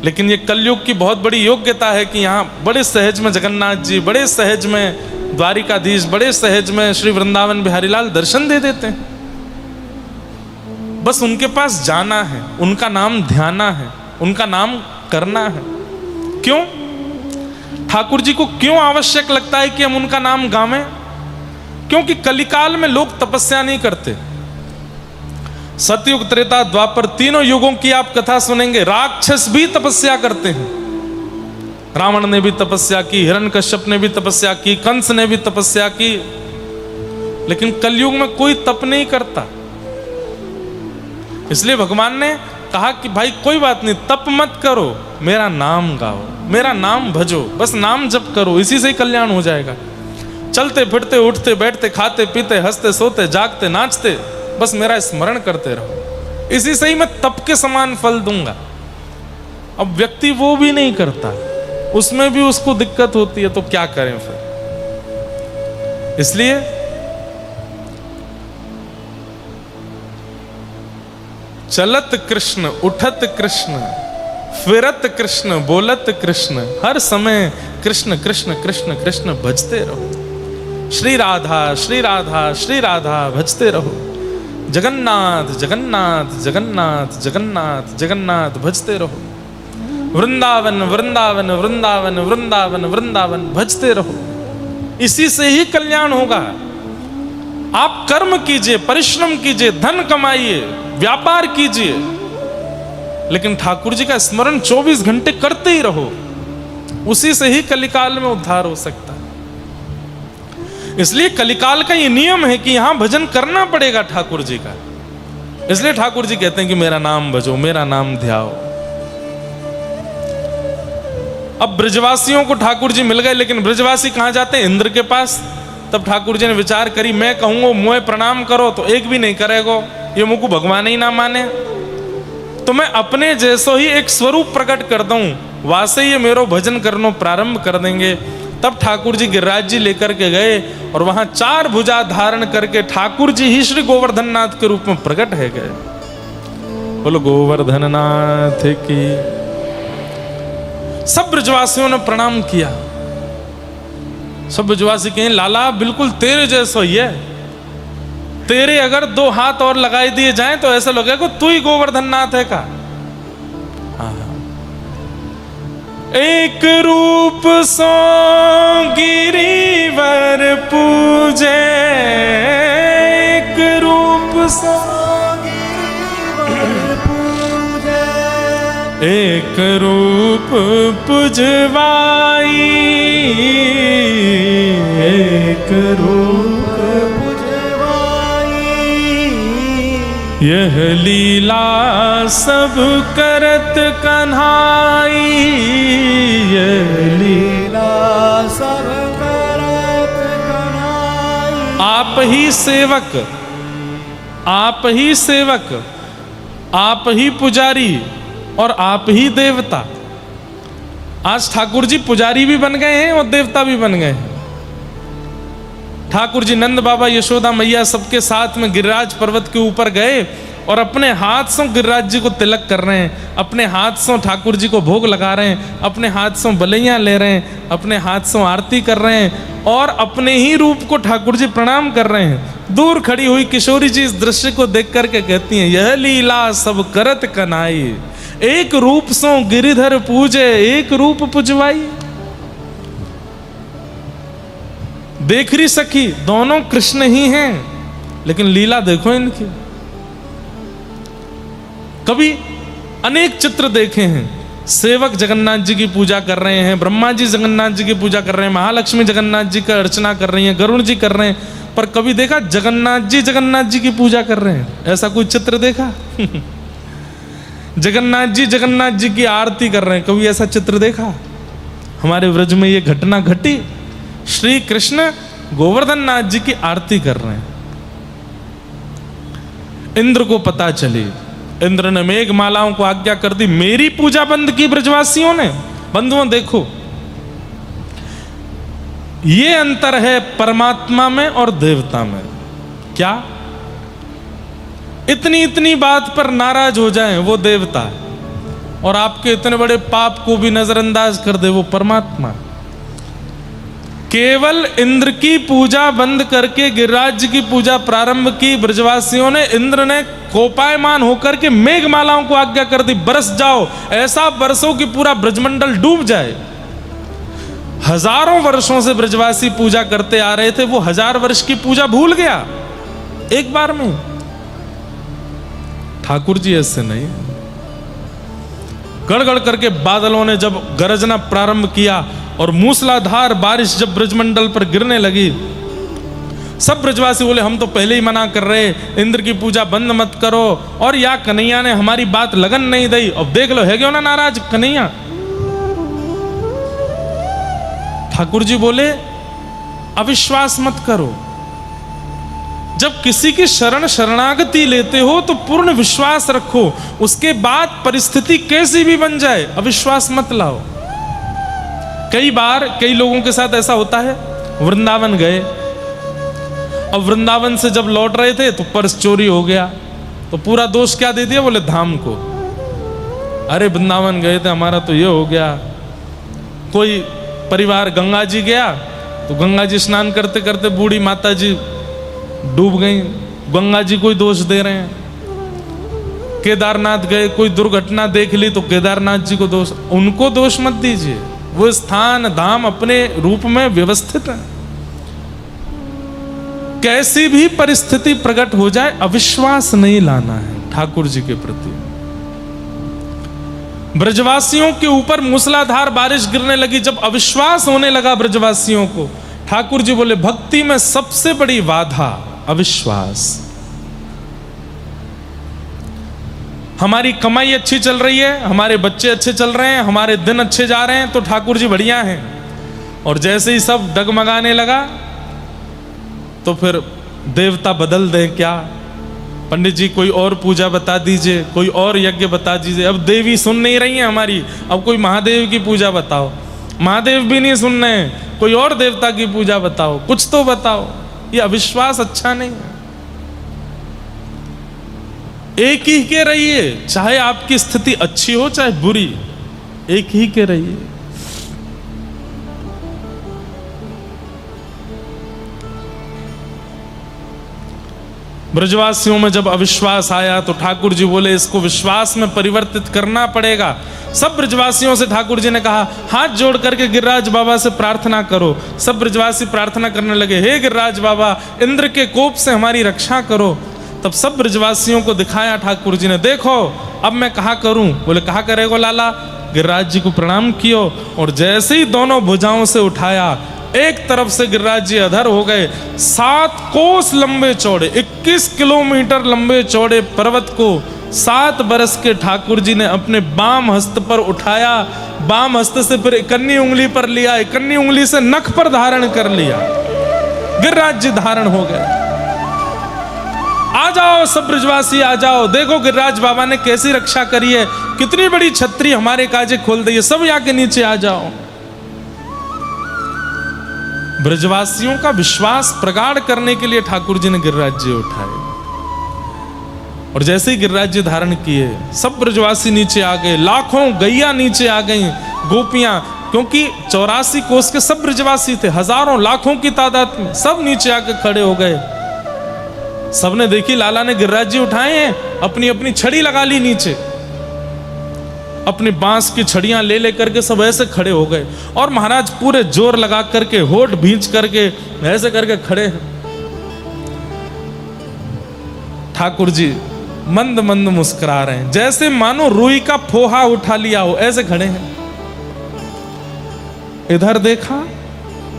लेकिन ये कलयुग की बहुत बड़ी योग्यता है कि यहाँ बड़े सहज में जगन्नाथ जी, बड़े सहज में द्वारिकाधीश, बड़े सहज में श्री वृंदावन बिहारी लाल दर्शन दे देते हैं। बस उनके पास जाना है, उनका नाम ध्याना है, उनका नाम करना है। क्यों? ठाकुर जी को क्यों आवश्यक लगता है कि हम उनका नाम गावें? क्योंकि कलिकाल में लोग तपस्या नहीं करते। सतयुग त्रेता द्वापर तीनों युगों की आप कथा सुनेंगे, राक्षस भी तपस्या करते हैं। रावण ने भी तपस्या की, हिरण्यकश्यप ने भी तपस्या की, कंस ने भी तपस्या की, लेकिन कलयुग में कोई तप नहीं करता। इसलिए भगवान ने कहा कि भाई कोई बात नहीं, तप मत करो, मेरा नाम गाओ, मेरा नाम भजो, बस नाम जप करो, इसी से ही कल्याण हो जाएगा। चलते फिरते, उठते बैठते, खाते पीते, हंसते सोते, जागते नाचते, बस मेरा स्मरण करते रहो, इसी से ही मैं तप के समान फल दूंगा। अब व्यक्ति वो भी नहीं करता, उसमें भी उसको दिक्कत होती है, तो क्या करें फिर? इसलिए चलत कृष्ण, उठत कृष्ण, फिरत कृष्ण, बोलत कृष्ण, हर समय कृष्ण कृष्ण कृष्ण कृष्ण भजते रहो। श्री राधा श्री राधा श्री राधा भजते रहो। जगन्नाथ जगन्नाथ जगन्नाथ जगन्नाथ जगन्नाथ भजते रहो। वृंदावन वृंदावन वृंदावन वृंदावन वृंदावन भजते रहो। इसी से ही कल्याण होगा। आप कर्म कीजिए, परिश्रम कीजिए, धन कमाइए, व्यापार कीजिए, लेकिन ठाकुर जी का स्मरण 24 घंटे करते ही रहो। उसी से ही कलिकाल में उद्धार हो सकता है। इसलिए कलिकाल का ये नियम है कि यहां भजन करना पड़ेगा ठाकुर जी का। इसलिए ठाकुर जी कहते हैं कि मेरा नाम भजो, मेरा नाम ध्याओ। अब ब्रजवासियों को ठाकुर जी मिल गए, लेकिन ब्रजवासी कहाँ जाते हैं? इंद्र के पास। तब ठाकुर जी ने विचार करी, मैं कहूँगा मुझे प्रणाम करो तो एक भी नहीं करेगो, ये मुझको भगवान ही ना माने, तो मैं अपने जैसो ही एक स्वरूप प्रकट कर दूं, वासे ये मेरो भजन करनो प्रारंभ कर देंगे। तब ठाकुर जी गिरिराज जी लेकर के गए और वहां 4 भुजा धारण करके ठाकुर जी ही श्री गोवर्धन नाथ के रूप में प्रकट है गए। बोलो गोवर्धन नाथ की। सब ब्रजवासियों ने प्रणाम किया। सब ब्रजवासी कहें, लाला बिल्कुल तेरे जैसा ही है, तेरे अगर 2 हाथ और लगाए दिए जाएं तो ऐसा लगेगा तू ही गोवर्धन नाथ है का। एक रूप सो गिरिवर पूजे, एक रूप सो गिरिवर पूजे, एक रूप पुजवाई, एक रूप पुजवाई, यह लीला सब करत कन्हाई, यह लीला सब करत कन्हाई। आप ही सेवक, आप ही सेवक, आप ही पुजारी और आप ही देवता। आज ठाकुर जी पुजारी भी बन गए हैं और देवता भी बन गए हैं। ठाकुर जी नंद बाबा यशोदा मैया सबके साथ में गिरिराज पर्वत के ऊपर गए और अपने हाथ से गिरिराज जी को तिलक कर रहे हैं, अपने हाथ से ठाकुर जी को भोग लगा रहे हैं, अपने हाथ से बलैया ले रहे हैं, अपने हाथ से आरती कर रहे हैं और अपने ही रूप को ठाकुर जी प्रणाम कर रहे हैं। दूर खड़ी हुई किशोरी जी इस दृश्य को देख करके कहती हैं, यह लीला सब करत कनाई, एक रूप सो गिरिधर पूजे, एक रूप पुजवाई। देख रही सखी, दोनों कृष्ण ही हैं, लेकिन लीला देखो इनकी। कभी अनेक चित्र देखे हैं, सेवक जगन्नाथ जी की पूजा कर रहे हैं, ब्रह्मा जी जगन्नाथ जी की पूजा कर रहे हैं, महालक्ष्मी जगन्नाथ जी का अर्चना कर रही हैं, गरुण जी कर रहे हैं, पर कभी देखा जगन्नाथ जी की पूजा कर रहे हैं? ऐसा कोई चित्र देखा? जगन्नाथ जी की आरती कर रहे हैं, कभी ऐसा चित्र देखा? हमारे व्रज में ये घटना घटी, श्री कृष्ण गोवर्धन नाथ जी की आरती कर रहे हैं। इंद्र को पता चली, इंद्र ने मेघ मालाओं को आज्ञा कर दी, मेरी पूजा बंद की ब्रजवासियों ने। बंधुओं देखो, ये अंतर है परमात्मा में और देवता में। क्या? इतनी इतनी बात पर नाराज हो जाएं वो देवता, और आपके इतने बड़े पाप को भी नजरअंदाज कर दे वो परमात्मा। केवल इंद्र की पूजा बंद करके गिरिराज जी की पूजा प्रारंभ की ब्रजवासियों ने। इंद्र ने कोपायमान होकर के मेघमालाओं को आज्ञा कर दी, बरस जाओ, ऐसा बरसो कि पूरा ब्रजमंडल डूब जाए। हजारों वर्षों से ब्रजवासी पूजा करते आ रहे थे, वो 1000 वर्ष की पूजा भूल गया एक बार में। ठाकुर जी ऐसे नहीं। गड़गड़ करके बादलों ने जब गरजना प्रारंभ किया और मूसलाधार बारिश जब ब्रजमंडल पर गिरने लगी, सब ब्रजवासी बोले, हम तो पहले ही मना कर रहे, इंद्र की पूजा बंद मत करो, और या कन्हैया ने हमारी बात लगन नहीं दी। अब देख लो, है क्यों ना नाराज कन्हैया। ठाकुर जी बोले, अविश्वास मत करो। जब किसी की शरणागति लेते हो तो पूर्ण विश्वास रखो, उसके बाद परिस्थिति कैसी भी बन जाए अविश्वास मत लाओ। कई बार कई लोगों के साथ ऐसा होता है, वृंदावन गए, अब वृंदावन से जब लौट रहे थे तो पर्स चोरी हो गया, तो पूरा दोष क्या दे दिया? बोले धाम को। अरे वृंदावन गए थे, हमारा तो ये हो गया। कोई परिवार गंगा जी गया तो गंगा जी स्नान करते करते बूढ़ी माता जी डूब गई, गंगा जी को दोष दे रहे हैं। केदारनाथ गए, कोई दुर्घटना देख ली तो केदारनाथ जी को दोष, उनको दोष मत दीजिए, वो स्थान धाम अपने रूप में व्यवस्थित है। कैसी भी परिस्थिति प्रकट हो जाए अविश्वास नहीं लाना है ठाकुर जी के प्रति। ब्रजवासियों के ऊपर मूसलाधार बारिश गिरने लगी, जब अविश्वास होने लगा ब्रजवासियों को, ठाकुर जी बोले, भक्ति में सबसे बड़ी बाधा अविश्वास। हमारी कमाई अच्छी चल रही है, हमारे बच्चे अच्छे चल रहे हैं, हमारे दिन अच्छे जा रहे हैं, तो ठाकुर जी बढ़िया हैं। और जैसे ही सब डगमगाने लगा तो फिर देवता बदल दे क्या, पंडित जी कोई और पूजा बता दीजिए, कोई और यज्ञ बता दीजिए। अब देवी सुन नहीं रही है हमारी, अब कोई महादेव की पूजा बताओ, महादेव भी नहीं सुन रहे हैं, कोई और देवता की पूजा बताओ, कुछ तो बताओ। ये अविश्वास अच्छा नहीं है। एक ही के रहिए, चाहे आपकी स्थिति अच्छी हो चाहे बुरी, एक ही के रहिए। ब्रजवासियों में जब अविश्वास आया तो ठाकुर जी बोले इसको विश्वास में परिवर्तित करना पड़ेगा। सब ब्रजवासियों से ठाकुर जी ने कहा हाथ जोड़ करके गिरिराज बाबा से प्रार्थना करो। सब ब्रजवासी प्रार्थना करने लगे, हे गिरिराज बाबा इंद्र के कोप से हमारी रक्षा करो। तब सब ब्रजवासियों को दिखाया ठाकुर जी ने, देखो अब मैं कहा करूं। बोले कहा करेगो लाला। गिरिराज जी को प्रणाम कियो और जैसे ही दोनों भुजाओं से उठाया, एक तरफ से गिरिराज जी अधर हो गए। 7 कोस लंबे चौड़े, 21 किलोमीटर लंबे चौड़े पर्वत को 7 बरस के ठाकुर जी ने अपने बाम हस्त पर उठाया। बाम हस्त से फिर इकन्नी उंगली पर लिया, इकन्नी उंगली से नख पर धारण कर लिया। गिरिराज जी धारण हो गए। आ जाओ सब ब्रजवासी आ जाओ, देखो गिरिराज बाबा ने कैसी रक्षा करी है, कितनी बड़ी छतरी हमारे काजे खोल दी है, सब यहाँ के नीचे आ जाओ। ब्रजवासियों का विश्वास प्रगाढ़ करने के लिए ठाकुर जी ने गिरिराज जी उठाए। और जैसे ही गिरिराज जी धारण किए, सब ब्रजवासी नीचे आ गए, लाखों गैया नीचे आ गई, गोपियां, क्योंकि 84 कोस के सब ब्रजवासी थे, हजारों लाखों की तादाद में, सब नीचे आके खड़े हो गए। सबने देखी लाला ने गिरिराज जी उठाए हैं, अपनी अपनी छड़ी लगा ली नीचे, अपनी बांस की छड़ियां ले लेकर के सब ऐसे खड़े हो गए। और महाराज पूरे जोर लगा करके, होठ भींच करके ऐसे करके खड़े हैं। ठाकुर जी मंद मंद मुस्कुरा रहे हैं, जैसे मानो रुई का फोहा उठा लिया हो, ऐसे खड़े हैं। इधर देखा,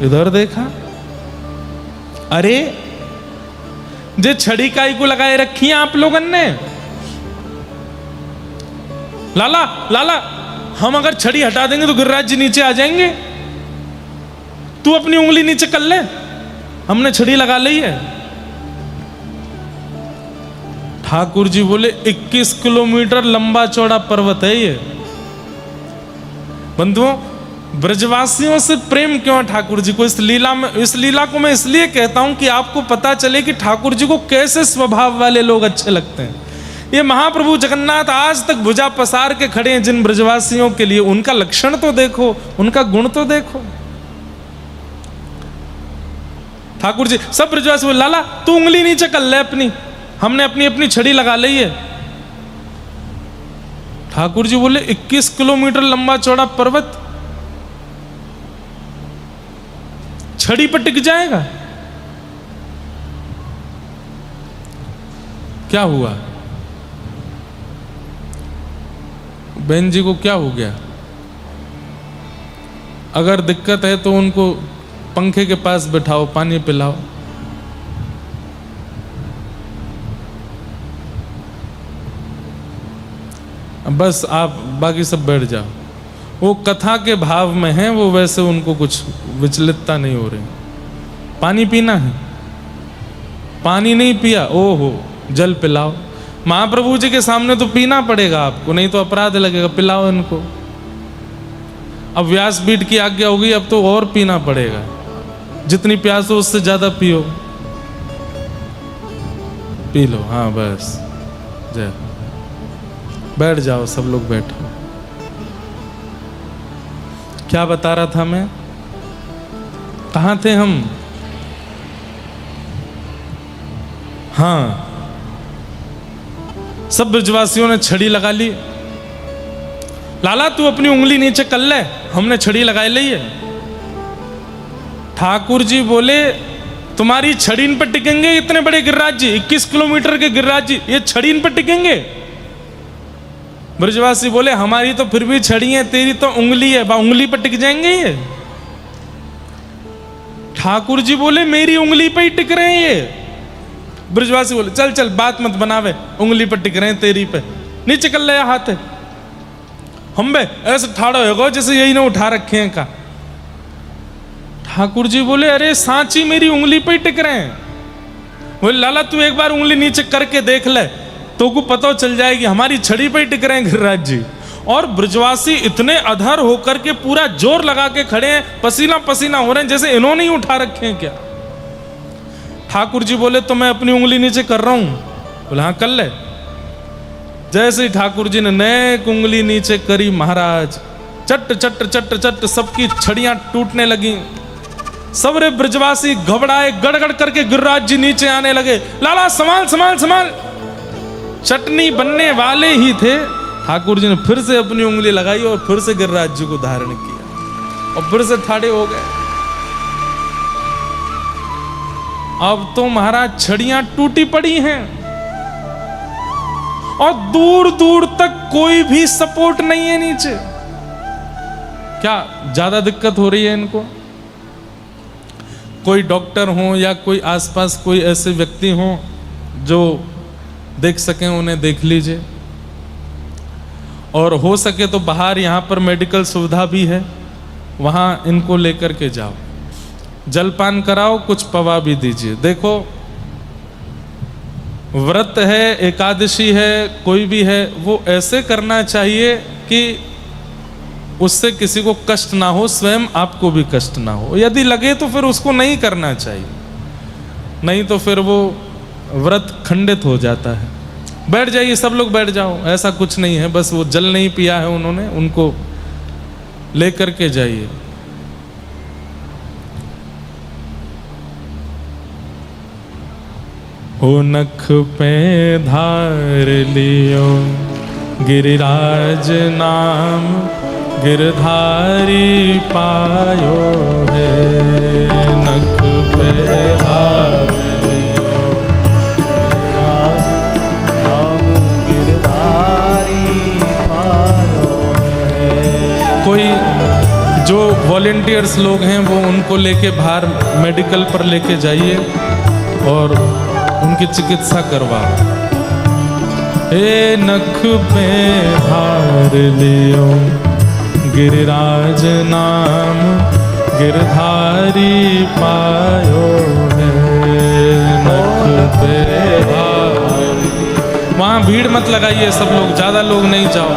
इधर देखा, अरे जे छड़ी काई को लगाए रखी है आप लोगन ने। लाला लाला हम अगर छड़ी हटा देंगे तो गिरिराज जी नीचे आ जाएंगे, तू अपनी उंगली नीचे कर ले, हमने छड़ी लगा ली है। ठाकुर जी बोले 21 किलोमीटर लंबा चौड़ा पर्वत है ये। बंधुओं, ब्रजवासियों से प्रेम क्यों है ठाकुर जी को? इस लीला को मैं इसलिए कहता हूं कि आपको पता चले कि ठाकुर जी को कैसे स्वभाव वाले लोग अच्छे लगते हैं। ये महाप्रभु जगन्नाथ आज तक भुजा पसार के खड़े हैं जिन ब्रजवासियों के लिए, उनका लक्षण तो देखो, उनका गुण तो देखो। ठाकुर जी सब ब्रजवासी बोले लाला तू उंगली नीचे कर ले अपनी, हमने अपनी अपनी छड़ी लगा ली है। ठाकुर जी बोले 21 किलोमीटर लंबा चौड़ा पर्वत छड़ी पर टिक जाएगा? क्या हुआ? बहन जी को क्या हो गया? अगर दिक्कत है तो उनको पंखे के पास बैठाओ, पानी पिलाओ। बस आप बाकी सब बैठ जाओ। वो कथा के भाव में हैं, वो वैसे उनको कुछ विचलितता नहीं हो रही। पानी पीना है, पानी नहीं पिया, ओहो जल पिलाओ। महाप्रभु जी के सामने तो पीना पड़ेगा आपको, नहीं तो अपराध लगेगा, पिलाओ इनको। अब व्यासपीठ की आज्ञा होगी, अब तो और पीना पड़ेगा, जितनी प्यास हो उससे ज्यादा पियो, पी लो। हाँ बस जय, बैठ जाओ, सब लोग बैठो। क्या बता रहा था मैं, कहाँ थे हम? हाँ, सब ब्रजवासियों ने छड़ी लगा ली। लाला तू अपनी उंगली नीचे कर ले, हमने छड़ी लगाई ली है। ठाकुर जी बोले तुम्हारी छड़ी इन पर टिकेंगे? इतने बड़े गिरिराज जी, 21 किलोमीटर के गिरिराज जी, ये छड़ी इन पर टिकेंगे? ब्रजवासी बोले हमारी तो फिर भी छड़ी है, तेरी तो उंगली है, उंगली पर टिक जाएंगे ये? ठाकुर जी बोले मेरी उंगली पे ही टिक रहे हैं ये। ब्रजवासी बोले चल चल बात मत बनावे, उंगली पर टिक रहे हैं तेरी पे, नीचे कर ले हाथ है, हम बे ऐसे ठाड़ो होगा जैसे यही ना उठा रखे हैं का। ठाकुर जी बोले अरे सांची मेरी उंगली पे टिक रहे हैं। बोले लाला तू एक बार उंगली नीचे करके देख ले तो को पता चल जाएगी, हमारी छड़ी पे टिक रहे हैं गिरिराज जी। और ब्रजवासी इतने अधर होकर के पूरा जोर लगा के खड़े हैं, पसीना पसीना हो रहे हैं जैसे इन्होंने ही उठा रखे हैं क्या। ठाकुर जी बोले तो मैं अपनी उंगली नीचे कर रहा हूं। बोले हाँ कर ले। जैसे ही ठाकुर जी ने नेक उंगली नीचे करी महाराज, चट चट चट चट सबकी छड़ियां टूटने लगी। सबरे ब्रजवासी घबराए, गड़गड़ करके गिरिराज जी नीचे आने लगे। लाला संभाल संभाल संभाल, चटनी बनने वाले ही थे। ठाकुर जी ने फिर से अपनी उंगली लगाई और फिर से गिरिराज जी को धारण किया और फिर से ठाड़े हो गए। अब तो महाराज छड़ियां टूटी पड़ी हैं और दूर दूर तक कोई भी सपोर्ट नहीं है नीचे। क्या ज्यादा दिक्कत हो रही है इनको? कोई डॉक्टर हो या कोई आसपास कोई ऐसे व्यक्ति हो जो देख सकें, उन्हें देख लीजिए। और हो सके तो बाहर यहाँ पर मेडिकल सुविधा भी है, वहाँ इनको लेकर के जाओ, जलपान कराओ, कुछ पवा भी दीजिए। देखो व्रत है, एकादशी है, कोई भी है, वो ऐसे करना चाहिए कि उससे किसी को कष्ट ना हो, स्वयं आपको भी कष्ट ना हो। यदि लगे तो फिर उसको नहीं करना चाहिए, नहीं तो फिर वो व्रत खंडित हो जाता है। बैठ जाइए, सब लोग बैठ जाओ, ऐसा कुछ नहीं है, बस वो जल नहीं पिया है उन्होंने, उनको लेकर के जाइए। हो नख पे धार लियो गिरिराज नाम, गिरधारी पायो है। नख पे धार लियो नाम, गिरधारी पायो है। कोई जो वॉलेंटियर्स लोग हैं वो उनको लेके बाहर मेडिकल पर लेके जाइए और उनकी चिकित्सा करवाओ। हे नख पे हार लियो गिरिराज नाम, गिरधारी पायो है। नख पे हार, वहाँ भीड़ मत लगाइए, सब लोग, ज्यादा लोग नहीं जाओ।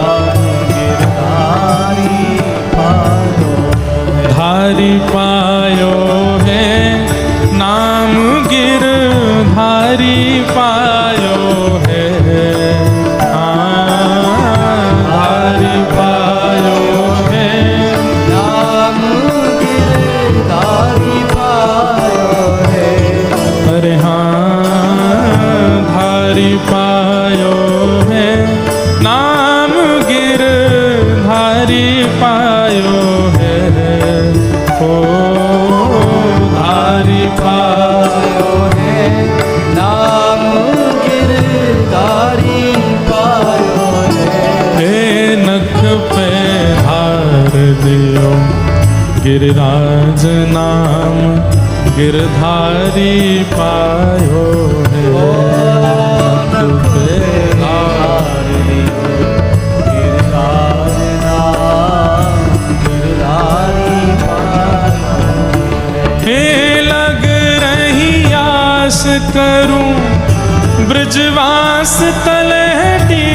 गिरधारी पायो, धारी पायो है नाम, गिरधारी पायो है। धारी पायो है नाम, गिरधारी पायो है। अरे हाँ धारी पायो है नाम, गिरधारी पायो है। ओ धारी पायो है नाम, गिरधारी पायो है। हे नख पे हार दियो गिरिराज नाम, गिरधारी पायो है। नख पे हार दियो गिरिराज नाम, गिरधारी पायो है। हे लग रही आस करूं ब्रजवास तलहटी,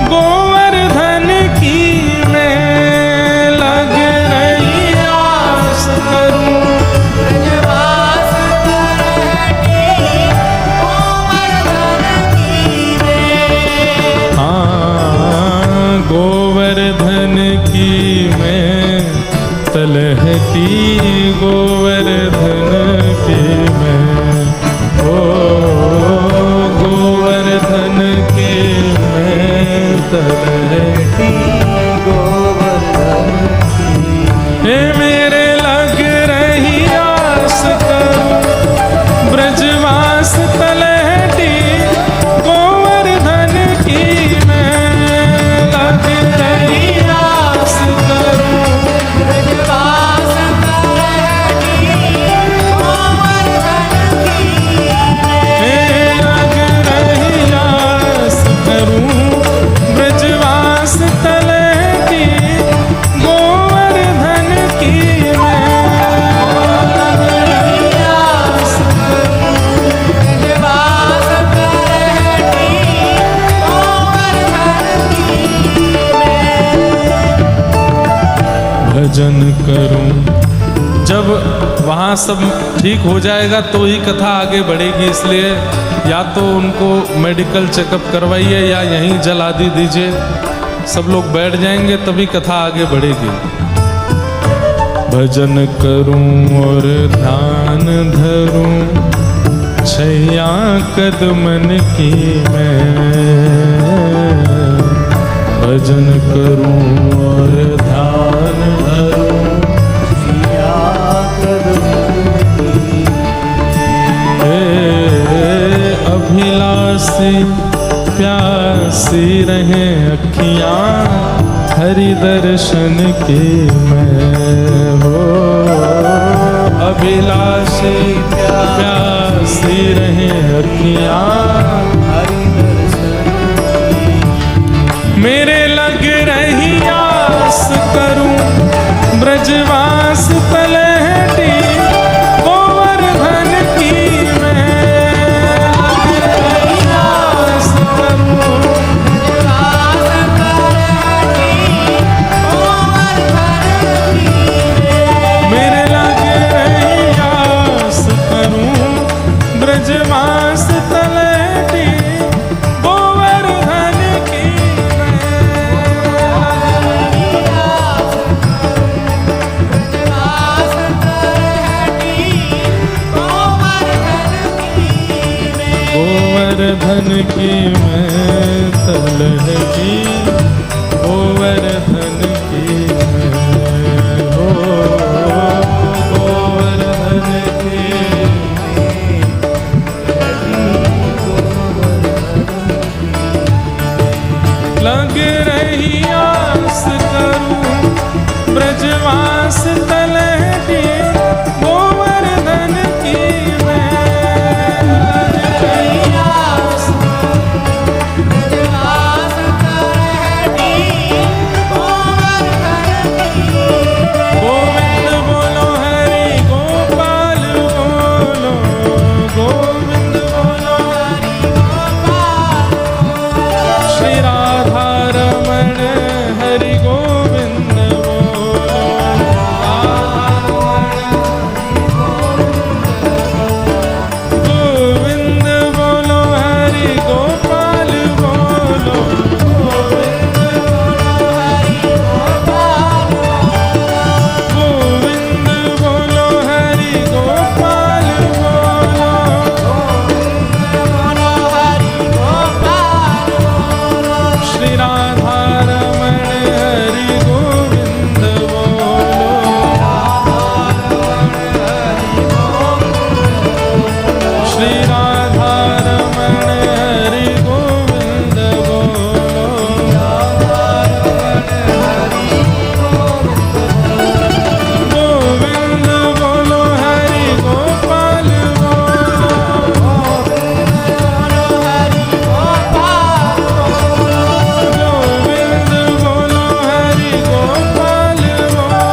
गोवर्धन की मैं लग रही आस करूं। ब्रजवास तलहटी, गोवर्धन की मैं। हाँ गोवर्धन की मैं तलहटी, गोवर्धन की मैं। ओ गोवर्धन के भजन करूं। जब वहाँ सब ठीक हो जाएगा तो ही कथा आगे बढ़ेगी, इसलिए या तो उनको मेडिकल चेकअप करवाइए या यहीं जल आदि दीजिए, सब लोग बैठ जाएंगे तभी कथा आगे बढ़ेगी। भजन करूं और ध्यान धरूं, छैया कदमन की मैं। भजन करूं और ध्यान धरूं, छैया कदमन की मैं। अभिलाषी प्यासी रहे अखियां, हरि दर्शन की मैं हो। अभिलाषी प्यासी रहे अखियां, हरि दर्शन की। मेरे लग रही आस करूं, ब्रजवास तलहटी गोवर्धन की मैं। लग रही आस करूं, ब्रजवास तलहटी गोवर्धन की मैं। गोवर्धन की मैं तलहटी, गोवर्धन की मैं हो। गोवर्धन की लग रही आस करूं, ब्रजवास तलहटी गोवर्धन की मैं। लग रही आस, ब्रजवास तलहटी गोवर्धन की। गोविंद बोलो हरि गोपाल बोलो, गोविंद बोलो हरि गोपाल बोलो। श्री राधा रमण हरि गोविंद बोलो, राधा रमण गोविंद बोलो हरि गोपाल बोलो, गोविंद बोलो हरि गोपाल बोलो। गोविंद बोलो हरि गोपाल बोलो, गोविंद बोलो हरि गोपाल बोलो। श्री राधा रमण हरि गोविंद बोलो, श्री राधा रमण हरि गोविंद बोलो। गोविंद बोलो हरि गोपाल बोलो, गोविंद बोलो हरि गोपाल बोलो।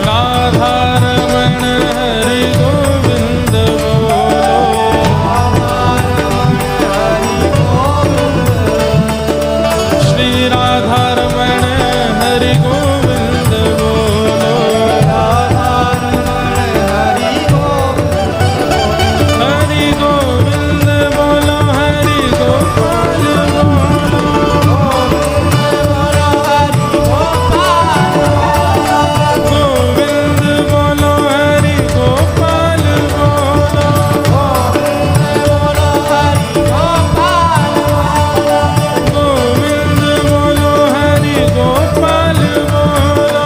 राधा रमण हरि गोविंद बोलो, श्री राधा रमण हरि गोविंद बोलो। हरि गोविंद बोलो हरि गोपाल बोलो, गोविंद बोलो हरि गोपाल बोलो। गोविंद बोलो हरि गोपाल बोलो,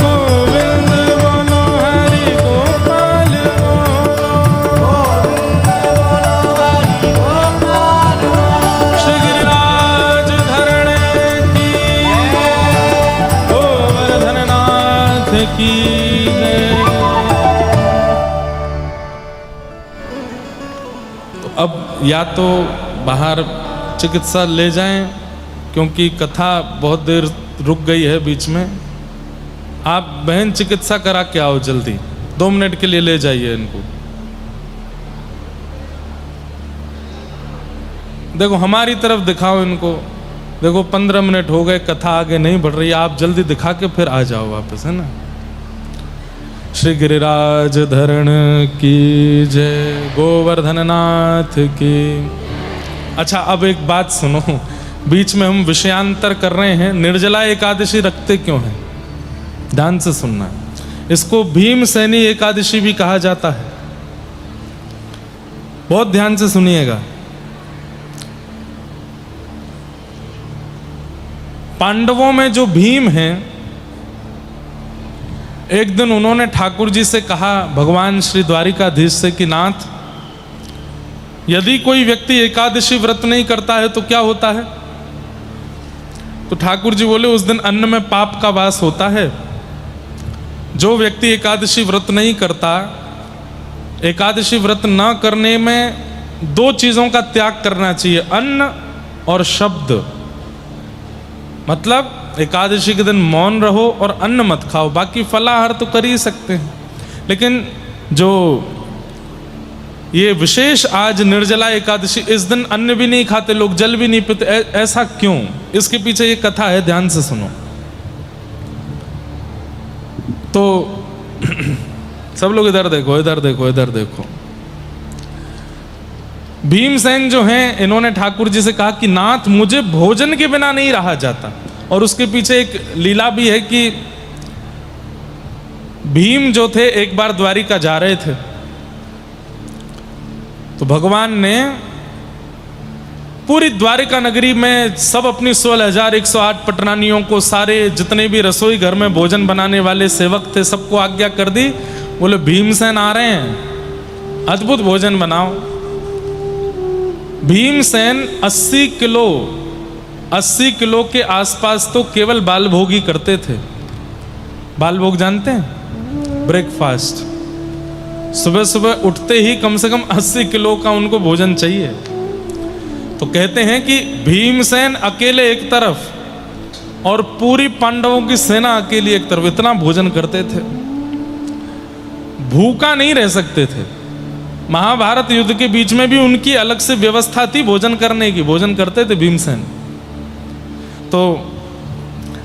गोविंद बोलो हरि गोपाल बोलो। श्री गिरिराज धरणे की, गोवर्धन नाथ की जय। तो अब या तो बाहर चिकित्सा ले जाएं, क्योंकि कथा बहुत देर रुक गई है बीच में। आप बहन चिकित्सा करा के आओ जल्दी, 2 मिनट के लिए ले जाइए इनको। देखो हमारी तरफ दिखाओ इनको, देखो 15 मिनट हो गए, कथा आगे नहीं बढ़ रही, आप जल्दी दिखा के फिर आ जाओ वापस, है ना। श्री गिरिराज धरण की जय, गोवर्धन नाथ की। अच्छा अब एक बात सुनो, बीच में हम विषयांतर कर रहे हैं, निर्जला एकादशी रखते क्यों हैं, ध्यान से सुनना। इसको भीमसेनी एकादशी भी कहा जाता है, बहुत ध्यान से सुनिएगा। पांडवों में जो भीम हैं, एक दिन उन्होंने ठाकुर जी से कहा, भगवान श्री द्वारिकाधीश से, कि नाथ यदि कोई व्यक्ति एकादशी व्रत नहीं करता है तो क्या होता है। तो ठाकुर जी बोले, उस दिन अन्न में पाप का वास होता है। जो व्यक्ति एकादशी व्रत नहीं करता, एकादशी व्रत न करने में 2 चीजों का त्याग करना चाहिए, अन्न और शब्द। मतलब एकादशी के दिन मौन रहो और अन्न मत खाओ, बाकी फलाहार तो कर ही सकते हैं। लेकिन जो ये विशेष आज निर्जला एकादशी, इस दिन अन्न भी नहीं खाते लोग, जल भी नहीं पीते, ऐसा क्यों, इसके पीछे ये कथा है, ध्यान से सुनो। तो सब लोग इधर देखो, इधर देखो, इधर देखो। भीमसेन जो हैं, इन्होंने ठाकुर जी से कहा कि नाथ मुझे भोजन के बिना नहीं रहा जाता। और उसके पीछे एक लीला भी है कि भीम जो थे एक बार द्वारिका जा रहे थे, तो भगवान ने पूरी द्वारिका नगरी में सब अपनी 16,108 पटरानियों को, सारे जितने भी रसोई घर में भोजन बनाने वाले सेवक थे, सबको आज्ञा कर दी, बोले भीमसेन आ रहे हैं, अद्भुत भोजन बनाओ। भीमसेन 80 किलो के आसपास तो केवल बाल भोग ही करते थे। बाल भोग जानते हैं, ब्रेकफास्ट, सुबह सुबह उठते ही कम से कम 80 किलो का उनको भोजन चाहिए। तो कहते हैं कि भीमसेन अकेले एक तरफ और पूरी पांडवों की सेना अकेली एक तरफ, इतना भोजन करते थे, भूखा नहीं रह सकते थे। महाभारत युद्ध के बीच में भी उनकी अलग से व्यवस्था थी भोजन करने की, भोजन करते थे भीमसेन। तो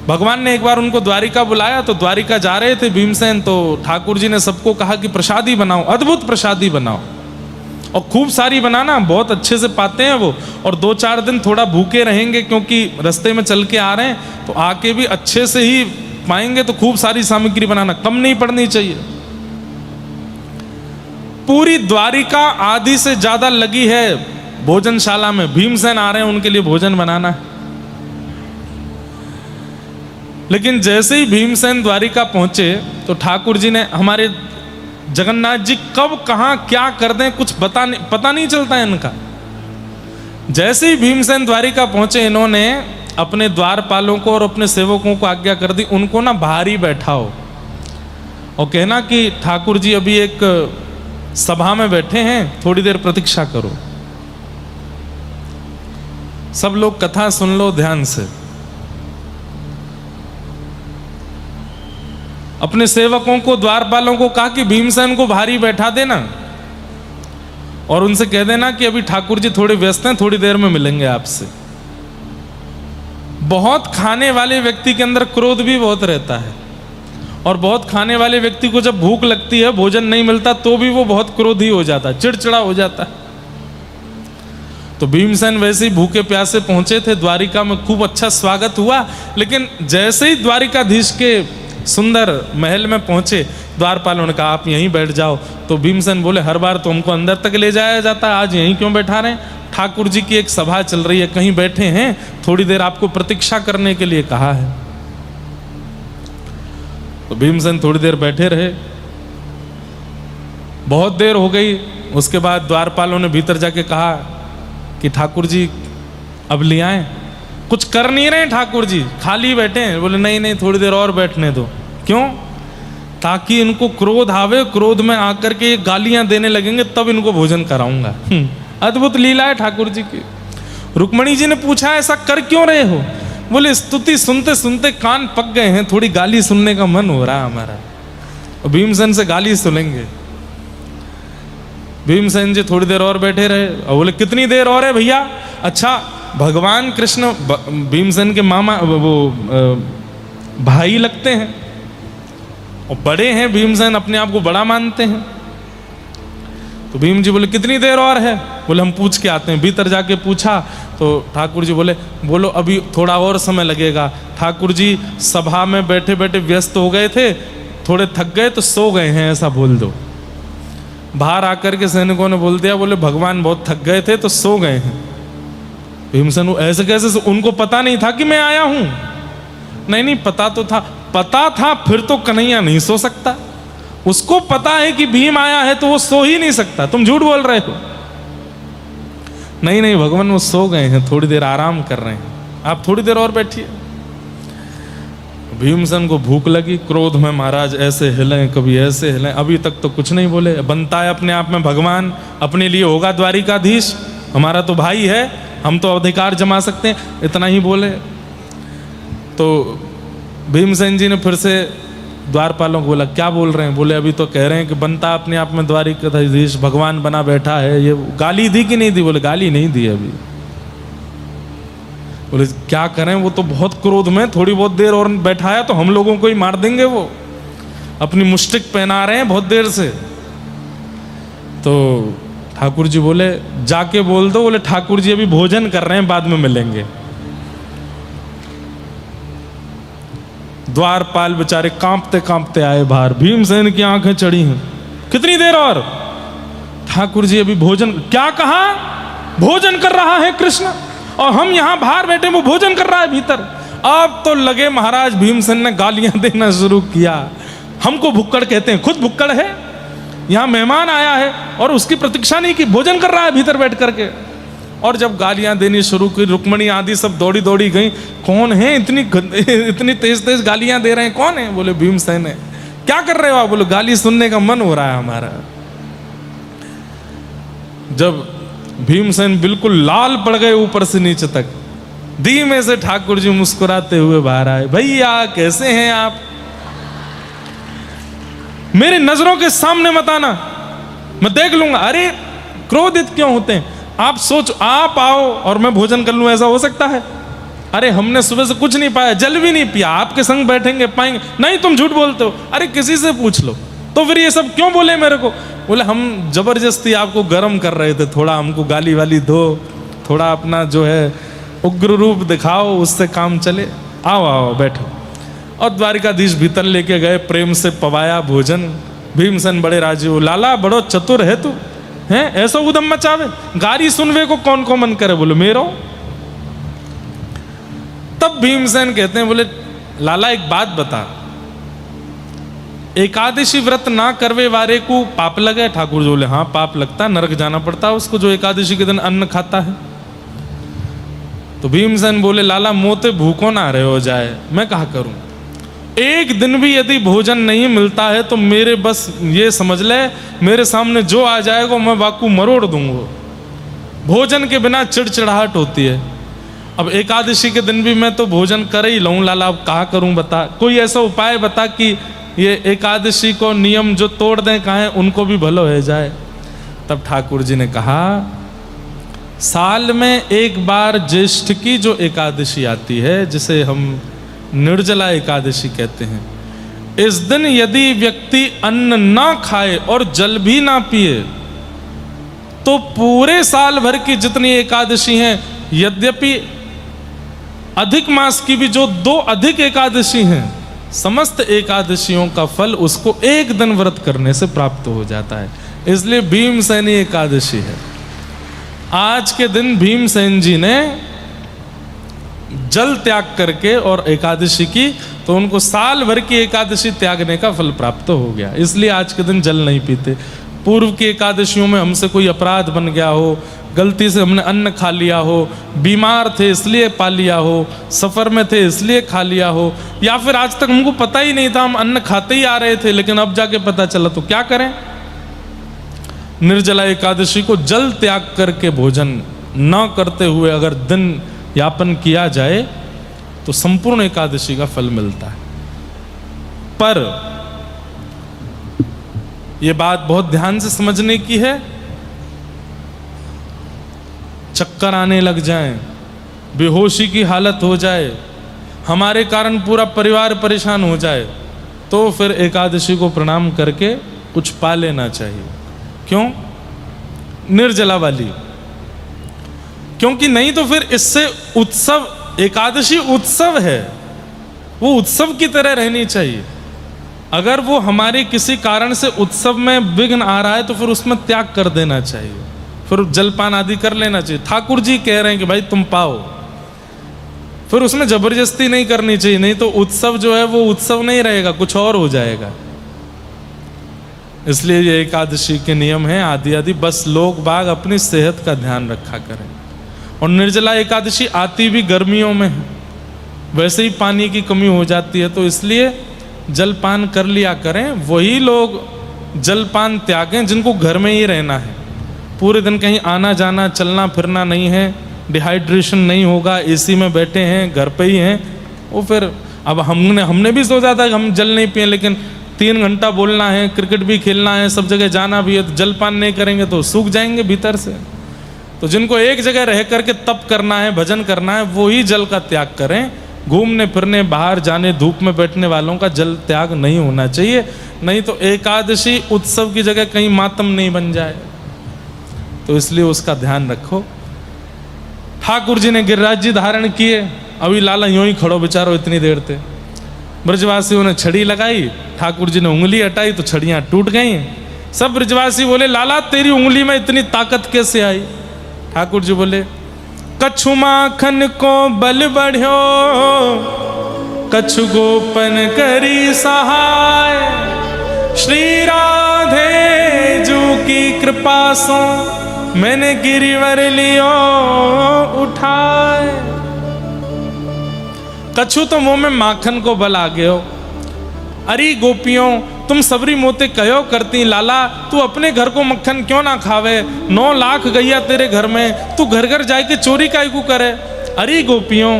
भगवान ने एक बार उनको द्वारिका बुलाया, तो द्वारिका जा रहे थे भीमसेन, तो ठाकुर जी ने सबको कहा कि प्रसादी बनाओ, अद्भुत प्रसादी बनाओ, और खूब सारी बनाना, बहुत अच्छे से पाते हैं वो। और 2-4 दिन थोड़ा भूखे रहेंगे क्योंकि रास्ते में चल के आ रहे हैं, तो आके भी अच्छे से ही पाएंगे, तो खूब सारी सामग्री बनाना, कम नहीं पड़नी चाहिए। पूरी द्वारिका आधी से ज्यादा लगी है भोजनशाला में, भीमसेन आ रहे हैं उनके लिए भोजन बनाना। लेकिन जैसे ही भीमसेन द्वारिका पहुंचे, तो ठाकुर जी ने, हमारे जगन्नाथ जी कब कहां क्या कर दें कुछ पता नहीं चलता है इनका। जैसे ही भीमसेन द्वारिका पहुंचे, इन्होंने अपने द्वारपालों को और अपने सेवकों को आज्ञा कर दी, उनको ना बाहर ही बैठाओ और कहना कि ठाकुर जी अभी एक सभा में बैठे हैं, थोड़ी देर प्रतीक्षा करो। सब लोग कथा सुन लो ध्यान से। अपने सेवकों को, द्वारपालों को कहा कि भीमसेन को बाहर ही बैठा देना और उनसे कह देना कि अभी ठाकुर जी थोड़े व्यस्त हैं, थोड़ी देर में मिलेंगे आपसे। बहुत खाने वाले व्यक्ति के अंदर क्रोध भी बहुत रहता है, और बहुत खाने वाले व्यक्ति को जब भूख लगती है, भोजन नहीं मिलता, तो भी वो बहुत क्रोधी हो जाता है, चिड़चिड़ा हो जाता है। तो भीमसेन वैसे ही भूखे प्यासे पहुंचे थे द्वारिका में, खूब अच्छा स्वागत हुआ। लेकिन जैसे ही द्वारिकाधीश के सुंदर महल में पहुंचे, द्वारपालों ने कहा आप यहीं बैठ जाओ। तो भीमसेन बोले, हर बार तो हमको अंदर तक ले जाया जाता है, आज यहीं क्यों बैठा रहे हैं? ठाकुर जी की एक सभा चल रही है, कहीं बैठे हैं, थोड़ी देर आपको प्रतीक्षा करने के लिए कहा है। तो भीमसेन थोड़ी देर बैठे रहे, बहुत देर हो गई। उसके बाद द्वारपालों ने भीतर जाके कहा कि ठाकुर जी अब ले आए। कुछ कर नहीं रहे ठाकुर जी, खाली बैठे हैं। बोले नहीं नहीं, थोड़ी देर और बैठने दो। क्यों? ताकि इनको क्रोध आवे, क्रोध में आकर के गालियां देने लगेंगे, तब इनको भोजन कराऊंगा। अद्भुत लीला है ठाकुर जी की। रुक्मणी जी ने पूछा ऐसा कर क्यों रहे हो? बोले स्तुति सुनते सुनते कान पक गए हैं, थोड़ी गाली सुनने का मन हो रहा है हमारा, भीमसेन से गाली सुनेंगे। भीमसेन जी थोड़ी देर और बैठे रहे और बोले कितनी देर और है भैया? अच्छा भगवान कृष्ण भीमसेन के मामा वो भाई लगते हैं और बड़े हैं, भीमसेन अपने आप को बड़ा मानते हैं। तो भीम जी बोले कितनी देर और है? बोले हम पूछ के आते हैं। भीतर जाके पूछा तो ठाकुर जी बोले बोलो अभी थोड़ा और समय लगेगा। ठाकुर जी सभा में बैठे बैठे व्यस्त हो गए थे, थोड़े थक गए तो सो गए हैं, ऐसा बोल दो। बाहर आकर के सैनिकों ने बोल दिया, बोले भगवान बहुत थक गए थे तो सो गए हैं। भीमसेन ऐसे कैसे? उनको पता नहीं था कि मैं आया हूं? नहीं पता तो था, पता था फिर तो कन्हैया नहीं सो सकता। उसको पता है कि भीम आया है तो वो सो ही नहीं सकता। तुम झूठ बोल रहे हो। नहीं भगवान वो सो गए हैं, थोड़ी देर आराम कर रहे हैं, आप थोड़ी देर और बैठिए। भीमसेन को भूख लगी, क्रोध में महाराज ऐसे हिले कभी ऐसे हिले, अभी तक तो कुछ नहीं बोले। बनता है अपने आप में भगवान, अपने लिए होगा द्वारिकाधीश, हमारा तो भाई है, हम तो अधिकार जमा सकते हैं, इतना ही बोले। तो भीमसेन जी ने फिर से द्वारपालों को बोला क्या बोल रहे हैं? बोले अभी तो कह रहे हैं कि बनता अपने आप में द्वारिकाधीश, भगवान बना बैठा है। ये गाली दी कि नहीं दी? बोले गाली नहीं दी अभी। बोले क्या करें, वो तो बहुत क्रोध में, थोड़ी बहुत देर और बैठाया तो हम लोगों को ही मार देंगे, वो अपनी मुष्टिक पहना रहे हैं बहुत देर से। तो ठाकुर जी बोले जाके बोल दो, बोले ठाकुर जी अभी भोजन कर रहे हैं, बाद में मिलेंगे। द्वारपाल बेचारे कांपते कांपते आए बाहर, भीमसेन की आंखें चढ़ी हैं, कितनी देर और? ठाकुर जी अभी भोजन। क्या कहा? भोजन कर रहा है कृष्ण और हम यहां बाहर बैठे, वो भोजन कर रहा है भीतर। अब तो लगे महाराज भीमसेन ने गालियां देना शुरू किया। हमको भुक्कड़ कहते हैं, खुद भुक्कड़ है, यहां मेहमान आया है और उसकी प्रतीक्षा नहीं की, भोजन कर रहा है भीतर बैठ करके। और जब गालियां देनी शुरू की, रुक्मणी आदि सब दौड़ी दौड़ी गई, कौन है इतनी तेज तेज गालियां दे रहे हैं, कौन है? बोले भीमसेन है। क्या कर रहे हो आप? बोले गाली सुनने का मन हो रहा है हमारा। जब भीमसेन बिल्कुल लाल पड़ गए ऊपर से नीचे तक, धीमे से ठाकुर जी मुस्कुराते हुए बाहर आए। भैया कैसे हैं आप? मेरी नजरों के सामने मत आना, मैं देख लूंगा। अरे क्रोधित क्यों होते हैं आप? सोच आप आओ और मैं भोजन कर लूं, ऐसा हो सकता है? अरे हमने सुबह से कुछ नहीं पाया, जल भी नहीं पिया, आपके संग बैठेंगे पाएंगे? नहीं तुम झूठ बोलते हो। अरे किसी से पूछ लो। तो फिर ये सब क्यों बोले मेरे को? बोले हम जबरदस्ती आपको गर्म कर रहे थे, थोड़ा हमको गाली वाली दो, थोड़ा अपना जो है उग्र रूप दिखाओ, उससे काम चले। आओ आओ बैठो। और द्वारिकाधीश भीतर लेके गए, प्रेम से पवाया भोजन। भीमसेन बड़े राजी हो, लाला बड़ो चतुर है तू, हैं ऐसा उदम मचावे, गाली सुनवे को कौन को मन करे? बोले मेरो। तब भीमसेन कहते हैं, बोले लाला एक बात बता, एकादशी व्रत ना करवे वारे को पाप लगे? ठाकुर जी बोले हाँ पाप लगता, नरक जाना पड़ता उसको जो एकादशी के दिन अन्न खाता है। तो भीमसेन बोले लाला मोते भूखो ना रहे हो जाए, मैं कहा करूं? एक दिन भी यदि भोजन नहीं मिलता है तो मेरे बस ये समझ ले, मेरे सामने जो आ जाएगा मैं वाकू मरोड़ दूंगा। भोजन के बिना चिड़चिड़ाहट होती है। अब एकादशी के दिन भी मैं तो भोजन कर ही लूँ लाला, अब कहा करूं बता? कोई ऐसा उपाय बता कि ये एकादशी को नियम जो तोड़ दें कहें उनको भी भलो हो जाए। तब ठाकुर जी ने कहा साल में एक बार ज्येष्ठ की जो एकादशी आती है, जिसे हम निर्जला एकादशी कहते हैं, इस दिन यदि व्यक्ति अन्न ना खाए और जल भी ना पिए तो पूरे साल भर की जितनी एकादशी हैं, यद्यपि अधिक मास की भी जो 2 अधिक एकादशी हैं, समस्त एकादशियों का फल उसको एक दिन व्रत करने से प्राप्त हो जाता है। इसलिए भीमसेनी एकादशी है। आज के दिन भीमसेन जी ने जल त्याग करके और एकादशी की, तो उनको साल भर की एकादशी त्यागने का फल प्राप्त हो गया। इसलिए आज के दिन जल नहीं पीते। पूर्व की एकादशियों में हमसे कोई अपराध बन गया हो, गलती से हमने अन्न खा लिया हो, बीमार थे इसलिए पा लिया हो, सफर में थे इसलिए खा लिया हो, या फिर आज तक हमको पता ही नहीं था, हम अन्न खाते ही आ रहे थे लेकिन अब जाके पता चला, तो क्या करें? निर्जला एकादशी को जल त्याग करके भोजन न करते हुए अगर दिन यापन किया जाए तो संपूर्ण एकादशी का फल मिलता है। पर यह बात बहुत ध्यान से समझने की है। चक्कर आने लग जाएं, बेहोशी की हालत हो जाए, हमारे कारण पूरा परिवार परेशान हो जाए, तो फिर एकादशी को प्रणाम करके कुछ पा लेना चाहिए। क्यों? निर्जला वाली। क्योंकि नहीं तो फिर इससे उत्सव, एकादशी उत्सव है, वो उत्सव की तरह रहनी चाहिए। अगर वो हमारे किसी कारण से उत्सव में विघ्न आ रहा है तो फिर उसमें त्याग कर देना चाहिए, फिर जलपान आदि कर लेना चाहिए। ठाकुर जी कह रहे हैं कि भाई तुम पाओ, फिर उसमें जबरदस्ती नहीं करनी चाहिए, नहीं तो उत्सव जो है वो उत्सव नहीं रहेगा, कुछ और हो जाएगा। इसलिए ये एकादशी के नियम हैं आदि आदि। बस लोग बाग अपनी सेहत का ध्यान रखा करें। और निर्जला एकादशी आती भी गर्मियों में है, वैसे ही पानी की कमी हो जाती है, तो इसलिए जलपान कर लिया करें। वही लोग जलपान त्यागें जिनको घर में ही रहना है, पूरे दिन कहीं आना जाना चलना फिरना नहीं है, डिहाइड्रेशन नहीं होगा, एसी में बैठे हैं, घर पे ही हैं। वो फिर अब हमने भी सोचा था कि हम जल नहीं पिए, लेकिन 3 घंटा बोलना है, क्रिकेट भी खेलना है, सब जगह जाना भी है, तो जलपान नहीं करेंगे तो सूख जाएंगे भीतर से। तो जिनको एक जगह रह करके तप करना है, भजन करना है, वो ही जल का त्याग करें। घूमने फिरने बाहर जाने धूप में बैठने वालों का जल त्याग नहीं होना चाहिए, नहीं तो एकादशी उत्सव की जगह कहीं मातम नहीं बन जाए। तो इसलिए उसका ध्यान रखो। ठाकुर जी ने गिरिराज जी धारण किए, अभी लाला यूं ही खड़ो बेचारो इतनी देर थे। ब्रजवासियों ने छड़ी लगाई, ठाकुर जी ने उंगली हटाई तो छड़ियां टूट गई। सब ब्रजवासी बोले लाला तेरी उंगली में इतनी ताकत कैसे आई? ठाकुर जी बोले कछु माखन को बल बढ़्यो, कछु गोपन करी सहाय, श्री राधे जू की कृपा सो मैंने गिरिवर लियो उठाए। कछु तो मुंह में माखन को बल आ गयो। अरे गोपियों तुम सबरी मोते कहो करती, लाला तू अपने घर को मक्खन क्यों ना खावे? 9 लाख गैया तेरे घर में, तू घर घर जाके चोरी काहे को करे? अरे गोपियों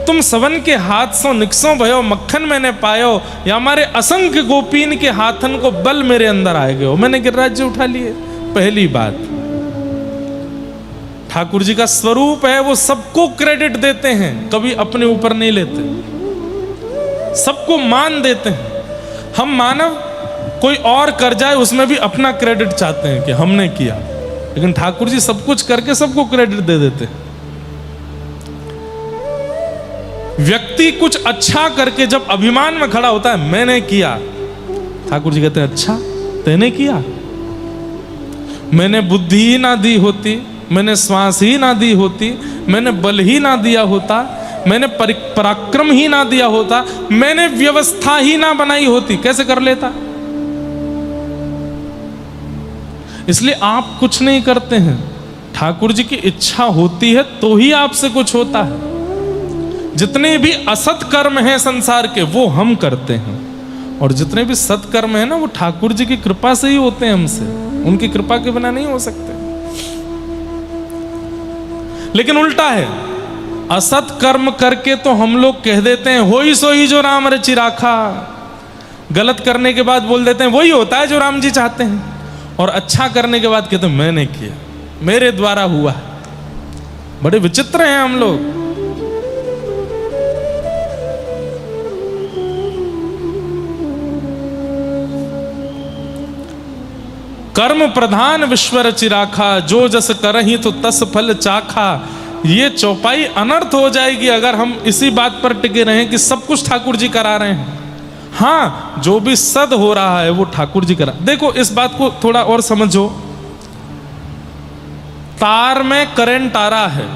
तुम सवन के हाथ सो निकसो भयो, मक्खन मैंने पायो, या हमारे असंख्य गोपीन के हाथन को बल मेरे अंदर आए गयो, मैंने गिरिराज जी उठा लिए। पहली बात, ठाकुर जी का स्वरूप है, वो सबको क्रेडिट देते हैं, कभी अपने ऊपर नहीं लेते, सबको मान देते हैं। हम मानव कोई और कर जाए उसमें भी अपना क्रेडिट चाहते हैं कि हमने किया, लेकिन ठाकुर जी सब कुछ करके सबको क्रेडिट दे देते हैं। व्यक्ति कुछ अच्छा करके जब अभिमान में खड़ा होता है मैंने किया, ठाकुर जी कहते हैं अच्छा तैने किया? मैंने बुद्धि ही ना दी होती, मैंने श्वास ही ना दी होती, मैंने बल ही ना दिया होता, मैंने पराक्रम ही ना दिया होता, मैंने व्यवस्था ही ना बनाई होती, कैसे कर लेता? इसलिए आप कुछ नहीं करते हैं, ठाकुर जी की इच्छा होती है तो ही आपसे कुछ होता है। जितने भी असत कर्म हैं संसार के वो हम करते हैं, और जितने भी सत्कर्म हैं ना वो ठाकुर जी की कृपा से ही होते हैं, हमसे, उनकी कृपा के बिना नहीं हो सकते। लेकिन उल्टा है, असत कर्म करके तो हम लोग कह देते हैं होई सोई जो राम रचि राखा, गलत करने के बाद बोल देते हैं वही होता है जो राम जी चाहते हैं, और अच्छा करने के बाद कहते हैं मैंने किया, मेरे द्वारा हुआ। बड़े विचित्र हैं हम लोग। कर्म प्रधान विश्व रचि राखा, जो जस करहि तो तस फल चाखा। ये चौपाई अनर्थ हो जाएगी अगर हम इसी बात पर टिके रहें कि सब कुछ ठाकुर जी करा रहे हैं। हाँ, जो भी सद हो रहा है वो ठाकुर जी करा। देखो इस बात को थोड़ा और समझो, तार में करंट आ रहा है,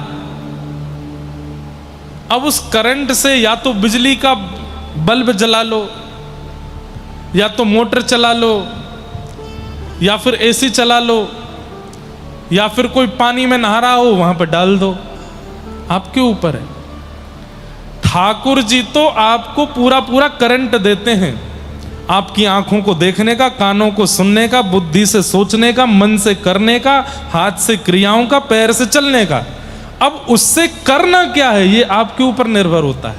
अब उस करंट से या तो बिजली का बल्ब जला लो, या तो मोटर चला लो, या फिर एसी चला लो, या फिर कोई पानी में नहा रहा हो वहां पर डाल दो, आपके ऊपर है। ठाकुर जी तो आपको पूरा पूरा करंट देते हैं, आपकी आंखों को देखने का, कानों को सुनने का, बुद्धि से सोचने का, मन से करने का, हाथ से क्रियाओं का, पैर से चलने का। अब उससे करना क्या है ये आपके ऊपर निर्भर होता है।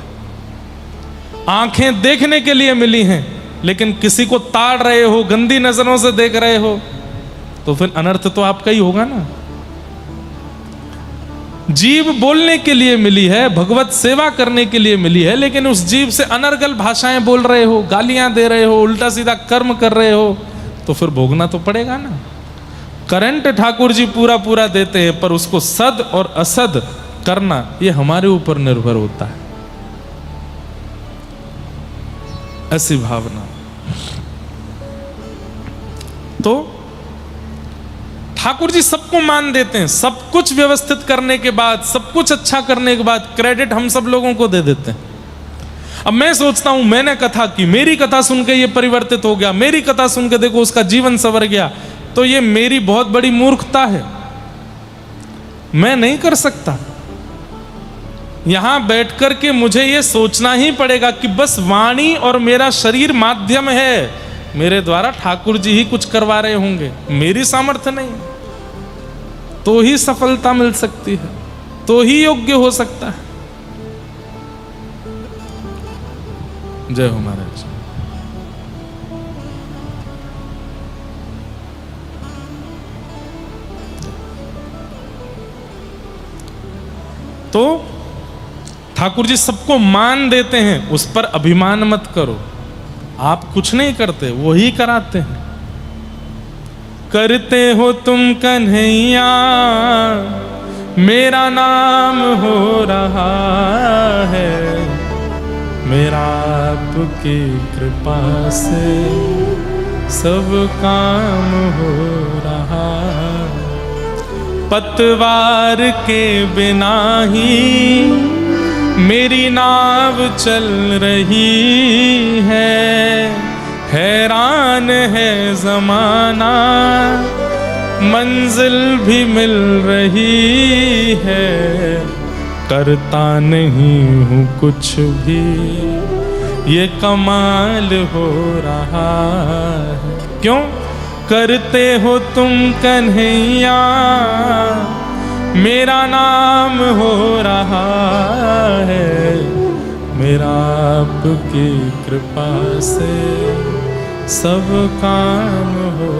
आंखें देखने के लिए मिली हैं, लेकिन किसी को ताड़ रहे हो, गंदी नजरों से देख रहे हो, तो फिर अनर्थ तो आपका ही होगा ना। जीभ बोलने के लिए मिली है, भगवत सेवा करने के लिए मिली है, लेकिन उस जीभ से अनर्गल भाषाएं बोल रहे हो, गालियां दे रहे हो, उल्टा सीधा कर्म कर रहे हो, तो फिर भोगना तो पड़ेगा ना। करंट ठाकुर जी पूरा पूरा देते हैं, पर उसको सद और असद करना ये हमारे ऊपर निर्भर होता है। ऐसी भावना। तो ठाकुर जी सबको मान देते हैं, सब कुछ व्यवस्थित करने के बाद, सब कुछ अच्छा करने के बाद क्रेडिट हम सब लोगों को दे देते हैं। अब मैं सोचता हूं, मैंने कथा की, मेरी कथा सुन के ये परिवर्तित हो गया, मेरी कथा सुन के देखो उसका जीवन संवर गया, तो ये मेरी बहुत बड़ी मूर्खता है। मैं नहीं कर सकता। यहां बैठकर के मुझे ये सोचना ही पड़ेगा कि बस वाणी और मेरा शरीर माध्यम है, मेरे द्वारा ठाकुर जी ही कुछ करवा रहे होंगे, मेरी सामर्थ्य नहीं। तो ही सफलता मिल सकती है, तो ही योग्य हो सकता है। जय हो महाराज। तो ठाकुर जी सबको मान देते हैं, उस पर अभिमान मत करो। आप कुछ नहीं करते, वो ही कराते हैं। करते हो तुम कन्हैया, मेरा नाम हो रहा है, मेरा आपकी कृपा से सब काम हो रहा है। पतवार के बिना ही मेरी नाव चल रही है, हैरान है जमाना, मंजिल भी मिल रही है, करता नहीं हूँ कुछ भी, ये कमाल हो रहा है। क्यों? करते हो तुम कन्हैया, मेरा नाम हो रहा है, मेरा आपकी कृपा से सब काम हो